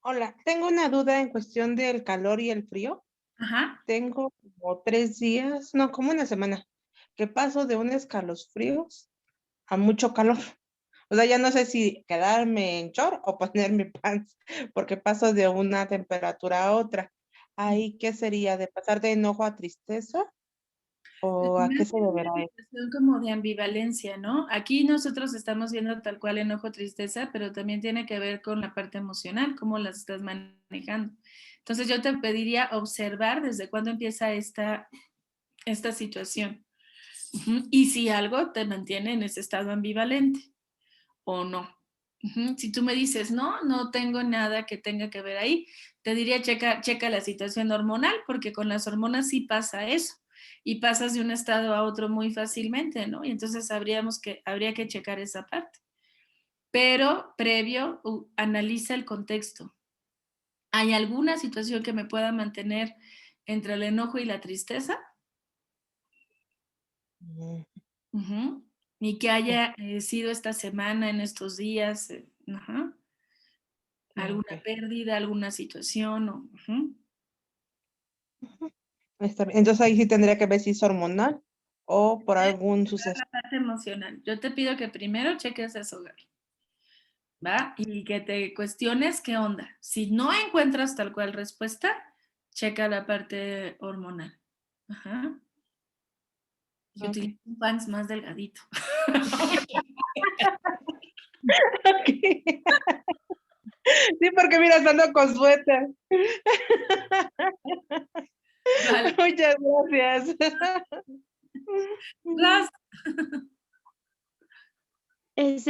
Hola, tengo una duda en cuestión del calor y el frío. Ajá. Tengo como 3 días, no, como una semana, que paso de un escalofríos a mucho calor. O sea, ya no sé si quedarme en short o ponerme pants, porque paso de una temperatura a otra. ¿Ahí qué sería? ¿De pasar de enojo a tristeza? ¿O a qué se deberá Una eso? situación como de ambivalencia, ¿no? Aquí nosotros estamos viendo tal cual enojo, tristeza, pero también tiene que ver con la parte emocional, cómo las estás manejando. Entonces yo te pediría observar desde cuándo empieza esta situación. Y si algo te mantiene en ese estado ambivalente o no. Si tú me dices, no tengo nada que tenga que ver ahí, te diría checa la situación hormonal, porque con las hormonas sí pasa eso. Y pasas de un estado a otro muy fácilmente, ¿no? Y entonces habría que checar esa parte. Pero previo, analiza el contexto. ¿Hay alguna situación que me pueda mantener entre el enojo y la tristeza? Y que haya sido esta semana, en estos días, alguna pérdida, alguna situación. Está bien. Entonces ahí sí tendría que ver si es hormonal o por algún suceso. La parte emocional. Yo te pido que primero cheques eso, Gaby. ¿Va? Y que te cuestiones qué onda. Si no encuentras tal cual respuesta, checa la parte hormonal. Ajá. Yo utilizo un pants más delgadito. Sí, porque mira, ando con suéter. Vale. Muchas gracias.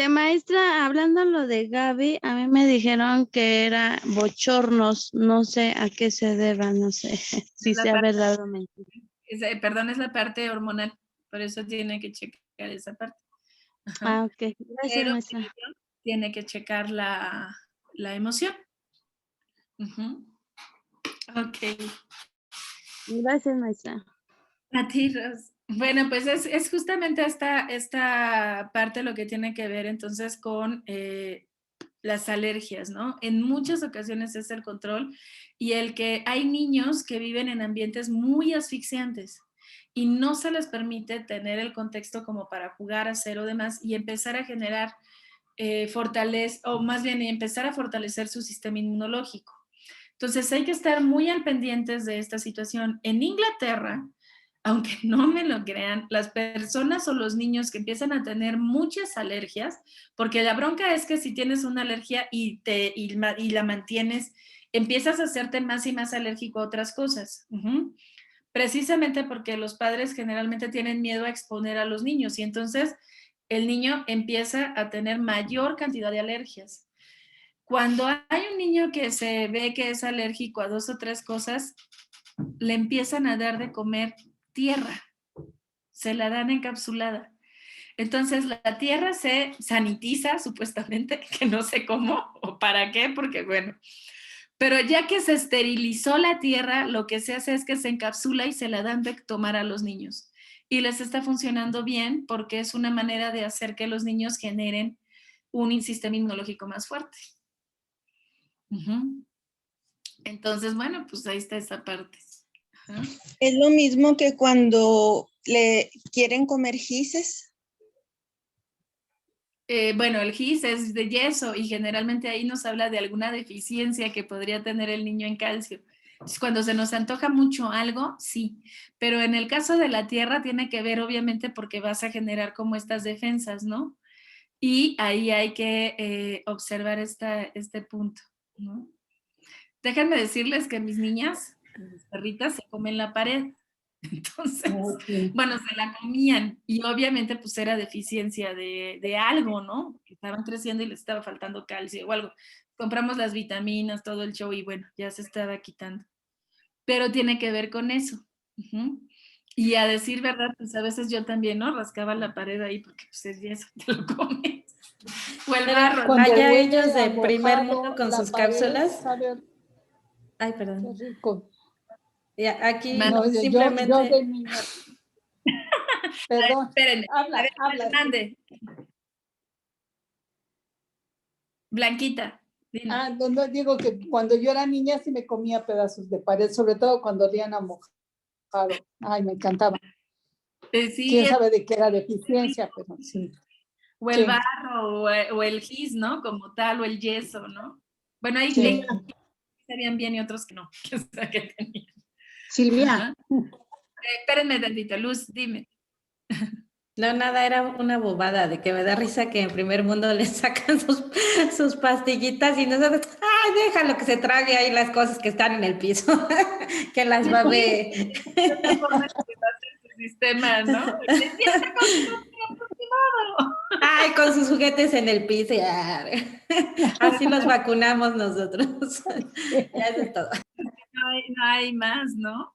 Maestra, hablando lo de Gaby, a mí me dijeron que era bochornos, no sé a qué se deba, no sé si sea verdad o mentira. Perdón, es la parte hormonal, por eso tiene que checar esa parte. Ajá. Ah, ok. Gracias, Pero maestra. tiene que checar la emoción. Ok. Gracias, maestra. A ti, Ros. Bueno, pues es justamente esta parte lo que tiene que ver entonces con las alergias, ¿no? En muchas ocasiones es el control y el que hay niños que viven en ambientes muy asfixiantes y no se les permite tener el contexto como para jugar, hacer o demás y empezar a generar o más bien empezar a fortalecer su sistema inmunológico. Entonces hay que estar muy al pendientes de esta situación. En Inglaterra, aunque no me lo crean, las personas o los niños que empiezan a tener muchas alergias, porque la bronca es que si tienes una alergia y la mantienes, empiezas a hacerte más y más alérgico a otras cosas. Precisamente porque los padres generalmente tienen miedo a exponer a los niños y entonces el niño empieza a tener mayor cantidad de alergias. Cuando hay un niño que se ve que es alérgico a 2 o 3 cosas, le empiezan a dar de comer tierra, se la dan encapsulada. Entonces la tierra se sanitiza supuestamente, que no sé cómo o para qué, porque bueno, pero ya que se esterilizó la tierra, lo que se hace es que se encapsula y se la dan de tomar a los niños. Y les está funcionando bien porque es una manera de hacer que los niños generen un sistema inmunológico más fuerte. Entonces, bueno, pues ahí está esa parte. Es lo mismo que cuando le quieren comer gises. Bueno, el GIS es de yeso y generalmente ahí nos habla de alguna deficiencia que podría tener el niño en calcio. Entonces, cuando se nos antoja mucho algo, sí, pero en el caso de la tierra tiene que ver obviamente porque vas a generar como estas defensas, ¿no? Y ahí hay que observar este punto, ¿no? Déjenme decirles que mis niñas, mis perritas, se comen la pared. Entonces, bueno, se la comían y obviamente pues era deficiencia de algo, ¿no? Porque estaban creciendo y les estaba faltando calcio o algo. Compramos las vitaminas, todo el show y bueno, ya se estaba quitando. Pero tiene que ver con eso. Y a decir verdad, pues a veces yo también, ¿no? Rascaba la pared ahí porque pues es yeso, te lo comes. O el barro. Allá huele ellos de a primer mojado, mundo con la sus pared cápsulas. sabe- Ay, perdón. Qué rico. Ya, aquí No, simplemente... yo de niña. Perdón. Espérenme. Habla. Mande. Blanquita. Dime. No, digo que cuando yo era niña sí me comía pedazos de pared, sobre todo cuando olían a mojado. Ay, me encantaba. Sí, Quién sabe de qué era deficiencia, pero sí. O el barro, o el gis, ¿no? Como tal, o el yeso, ¿no? Bueno, ahí sabían bien y otros que no. O sea, que tenían. Silvia. Espérenme tantito, Luz, dime. No, nada, era una bobada de que me da risa que en primer mundo le sacan sus pastillitas y nosotros, ay, déjalo que se trague ahí las cosas que están en el piso, que las babee. Sistema, ¿no? Ay, con sus juguetes en el piso. Ya. Así nos vacunamos nosotros. Ya eso es todo. No hay más, ¿no?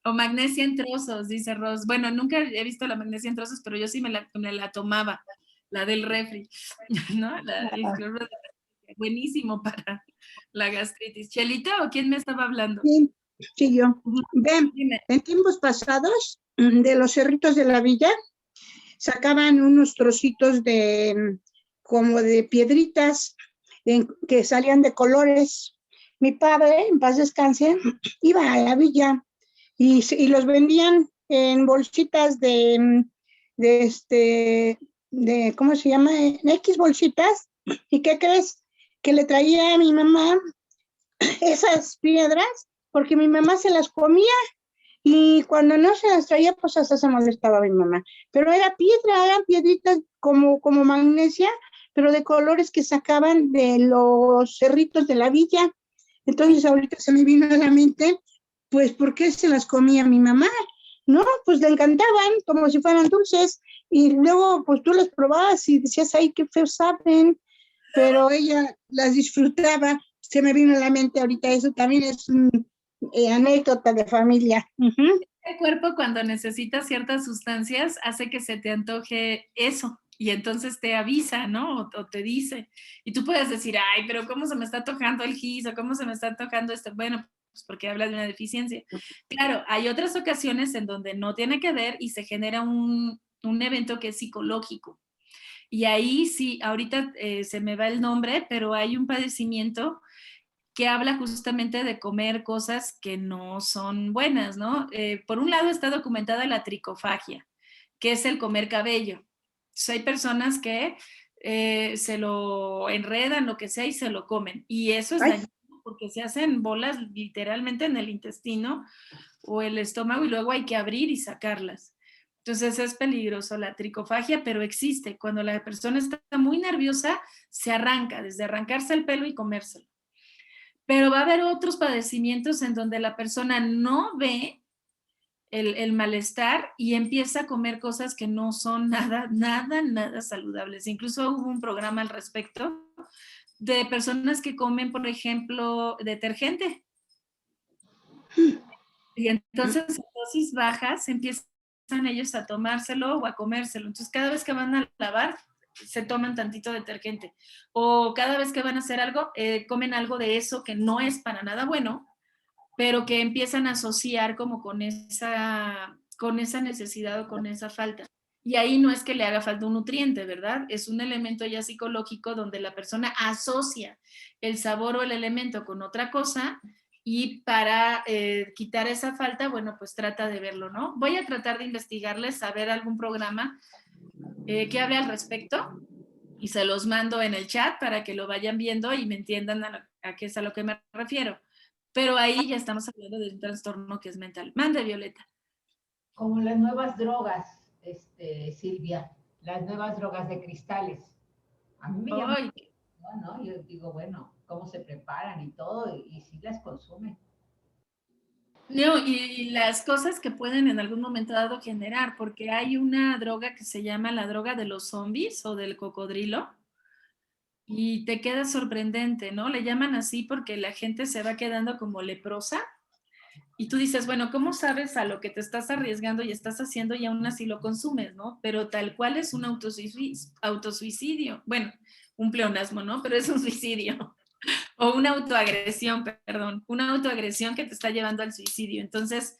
O magnesia en trozos, dice Ros. Bueno, nunca he visto la magnesia en trozos, pero yo sí me la tomaba, la del refri, ¿no? El cloruro de magnesia. Buenísimo para la gastritis. ¿Chelita o quién me estaba hablando? Sí, yo. Ven, en tiempos pasados, de los cerritos de la villa, sacaban unos trocitos como de piedritas que salían de colores. Mi padre, en paz descanse, iba a la villa y los vendían en bolsitas ¿cómo se llama? En X bolsitas. ¿Y qué crees? Que le traía a mi mamá esas piedras porque mi mamá se las comía y cuando no se las traía, pues hasta se molestaba mi mamá. Pero eran piedritas como magnesia, pero de colores que sacaban de los cerritos de la villa. Entonces ahorita se me vino a la mente, pues, ¿por qué se las comía mi mamá? No, pues le encantaban, como si fueran dulces, y luego, pues, tú las probabas y decías, ay, qué feos saben, pero ella las disfrutaba. Se me vino a la mente ahorita, eso también es anécdota de familia. El cuerpo, cuando necesita ciertas sustancias, hace que se te antoje eso. Y entonces te avisa, ¿no? O te dice. Y tú puedes decir, ay, pero ¿cómo se me está tocando el gis? ¿O cómo se me está tocando esto? Bueno, pues porque habla de una deficiencia. Claro, hay otras ocasiones en donde no tiene que ver y se genera un evento que es psicológico. Y ahí sí, ahorita se me va el nombre, pero hay un padecimiento que habla justamente de comer cosas que no son buenas, ¿no? Por un lado está documentada la tricofagia, que es el comer cabello. Entonces, hay personas que se lo enredan, lo que sea, y se lo comen. Y eso es dañino porque se hacen bolas literalmente en el intestino o el estómago y luego hay que abrir y sacarlas. Entonces es peligroso la tricofagia, pero existe. Cuando la persona está muy nerviosa, se arranca, desde arrancarse el pelo y comérselo. Pero va a haber otros padecimientos en donde la persona no ve el malestar y empieza a comer cosas que no son nada saludables. Incluso hubo un programa al respecto de personas que comen, por ejemplo, detergente. Y entonces, en dosis bajas, empiezan ellos a tomárselo o a comérselo. Entonces, cada vez que van a lavar, se toman tantito detergente. O cada vez que van a hacer algo, comen algo de eso que no es para nada bueno, pero que empiezan a asociar como con esa necesidad o con esa falta. Y ahí no es que le haga falta un nutriente, ¿verdad? Es un elemento ya psicológico donde la persona asocia el sabor o el elemento con otra cosa y para quitar esa falta, bueno, pues trata de verlo, ¿no? Voy a tratar de investigarles, a ver algún programa que hable al respecto y se los mando en el chat para que lo vayan viendo y me entiendan a qué es a lo que me refiero. Pero ahí ya estamos hablando de un trastorno que es mental. Mande, Violeta. Como las nuevas drogas, Silvia, las nuevas drogas de cristales. A mí me llama, ¿no? Yo digo, bueno, cómo se preparan y todo, y sí las consumen. No, y las cosas que pueden en algún momento dado generar, porque hay una droga que se llama la droga de los zombies o del cocodrilo, y te queda sorprendente, ¿no? Le llaman así porque la gente se va quedando como leprosa, y tú dices, bueno, ¿cómo sabes a lo que te estás arriesgando y estás haciendo y aún así lo consumes, ¿no? Pero tal cual es un autosuicidio. Bueno, un pleonasmo, ¿no? Pero es un suicidio. O una autoagresión, perdón, una autoagresión que te está llevando al suicidio. Entonces,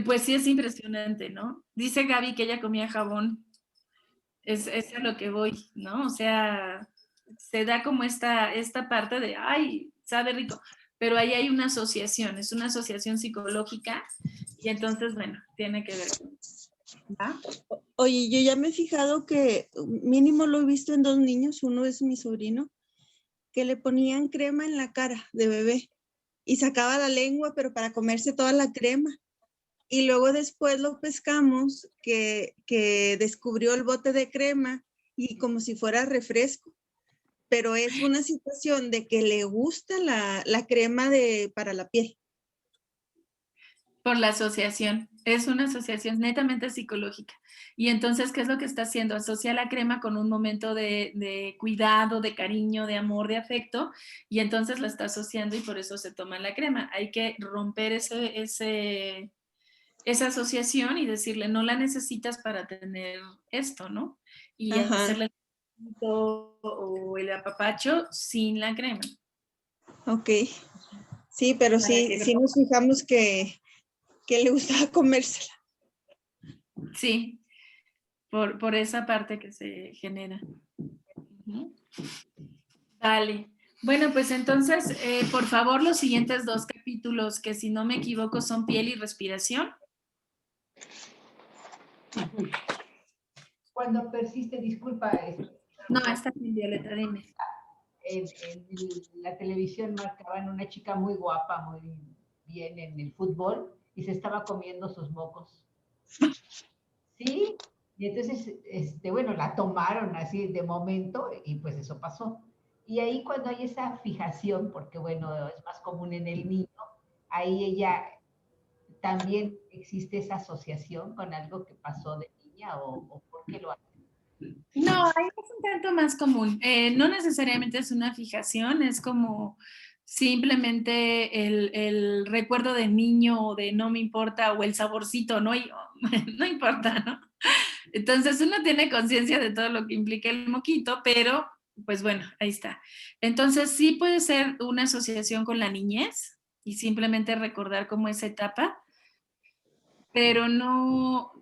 pues sí es impresionante, ¿no? Dice Gaby que ella comía jabón. Es a lo que voy, ¿no? O sea, se da como esta parte de, ay, sabe rico, pero ahí hay una asociación, es una asociación psicológica y entonces, bueno, tiene que ver con eso. ¿Va? Oye, yo ya me he fijado que mínimo lo he visto en 2 niños, uno es mi sobrino, que le ponían crema en la cara de bebé y sacaba la lengua, pero para comerse toda la crema. Y luego después lo pescamos, que descubrió el bote de crema y como si fuera refresco. Pero es una situación de que le gusta la crema para la piel. Por la asociación, es una asociación netamente psicológica. Y entonces, ¿qué es lo que está haciendo? Asocia la crema con un momento de cuidado, de cariño, de amor, de afecto, y entonces la está asociando y por eso se toma la crema. Hay que romper esa asociación y decirle, no la necesitas para tener esto, ¿no? Y Ajá. hacerle el o el apapacho sin la crema. Ok. Sí, pero sí nos fijamos que le gustaba comérsela. Sí, por esa parte que se genera. Vale. Bueno, pues entonces, por favor, los siguientes 2 capítulos, que si no me equivoco son piel y respiración. Cuando persiste, disculpa. No, está bien, Violeta, dime. En la televisión marcaban una chica muy guapa, muy bien en el fútbol, y se estaba comiendo sus mocos. ¿Sí? Y entonces, bueno, la tomaron así de momento y pues eso pasó. Y ahí cuando hay esa fijación, porque bueno, es más común en el niño, ahí ella también existe esa asociación con algo que pasó de niña o por qué lo hace. No, ahí es un tanto más común. No necesariamente es una fijación, es como simplemente el recuerdo de niño o de no me importa o el saborcito, no, no importa, ¿no? Entonces uno tiene conciencia de todo lo que implica el moquito, pero pues bueno, ahí está. Entonces sí puede ser una asociación con la niñez y simplemente recordar como esa etapa, pero no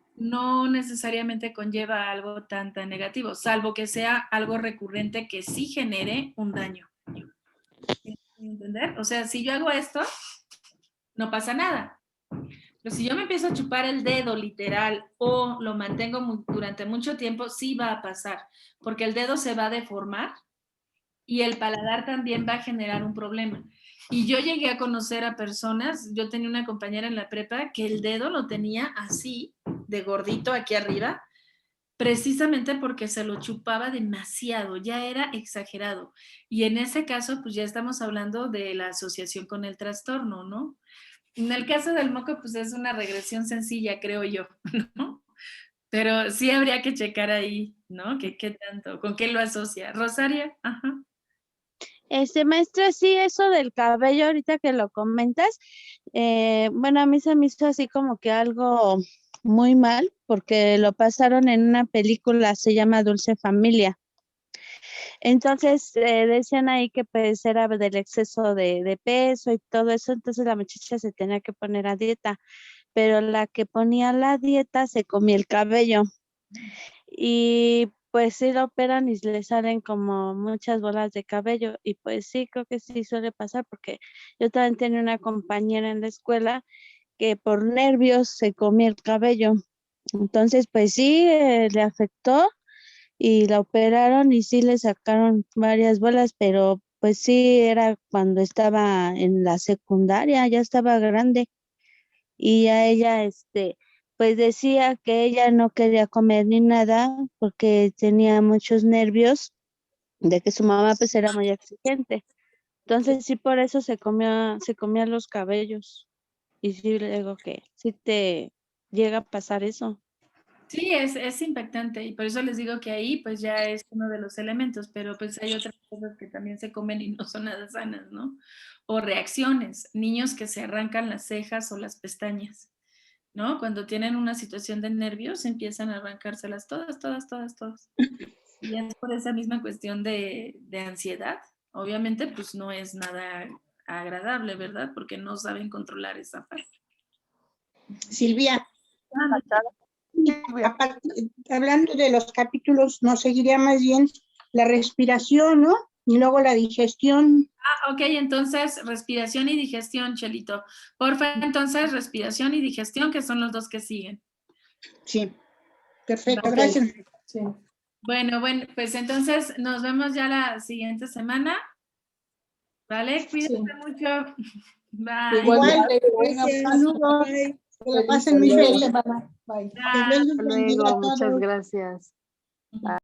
necesariamente conlleva algo tan negativo, salvo que sea algo recurrente que sí genere un daño. ¿Entender? O sea, si yo hago esto, no pasa nada. Pero si yo me empiezo a chupar el dedo literal o lo mantengo durante mucho tiempo, sí va a pasar, porque el dedo se va a deformar y el paladar también va a generar un problema. Y yo llegué a conocer a personas, yo tenía una compañera en la prepa que el dedo lo tenía así, de gordito aquí arriba, precisamente porque se lo chupaba demasiado, ya era exagerado. Y en ese caso, pues ya estamos hablando de la asociación con el trastorno, ¿no? En el caso del moco, pues es una regresión sencilla, creo yo, ¿no? Pero sí habría que checar ahí, ¿no? ¿Qué tanto? ¿Con qué lo asocia? Rosario, ajá. Maestra, sí, eso del cabello, ahorita que lo comentas, bueno, a mí se me hizo así como que algo muy mal, porque lo pasaron en una película, se llama Dulce Familia. Entonces, decían ahí que pues era del exceso de peso y todo eso, entonces la muchacha se tenía que poner a dieta, pero la que ponía la dieta se comía el cabello. Y pues sí lo operan y le salen como muchas bolas de cabello y pues sí, creo que sí suele pasar porque yo también tenía una compañera en la escuela que por nervios se comía el cabello. Entonces pues sí, le afectó y la operaron y sí le sacaron varias bolas, pero pues sí era cuando estaba en la secundaria, ya estaba grande y a ella pues decía que ella no quería comer ni nada porque tenía muchos nervios de que su mamá pues era muy exigente. Entonces sí por eso se comía los cabellos. Y sí le digo que sí te llega a pasar eso. Sí, es impactante y por eso les digo que ahí pues ya es uno de los elementos, pero pues hay otras cosas que también se comen y no son nada sanas, ¿no? O reacciones, niños que se arrancan las cejas o las pestañas, ¿no? Cuando tienen una situación de nervios empiezan a arrancárselas todas. Y es por esa misma cuestión de ansiedad obviamente pues no es nada agradable, ¿verdad? Porque no saben controlar esa parte. Silvia, hablando de los capítulos, nos seguiría más bien la respiración, ¿no? Y luego la digestión. Ah, ok, entonces respiración y digestión, Chelito. Porfa, entonces respiración y digestión, que son los dos que siguen. Sí, perfecto, Ok. gracias. Sí. Bueno, pues entonces nos vemos ya la siguiente semana. ¿Vale? Cuídense mucho. Bye. Igualmente, Gracias. Saludos. Que la pasen muy Feliz feliz. semana. Bye. Que Dios los Hasta bendiga a luego, muchas todos. gracias. Bye.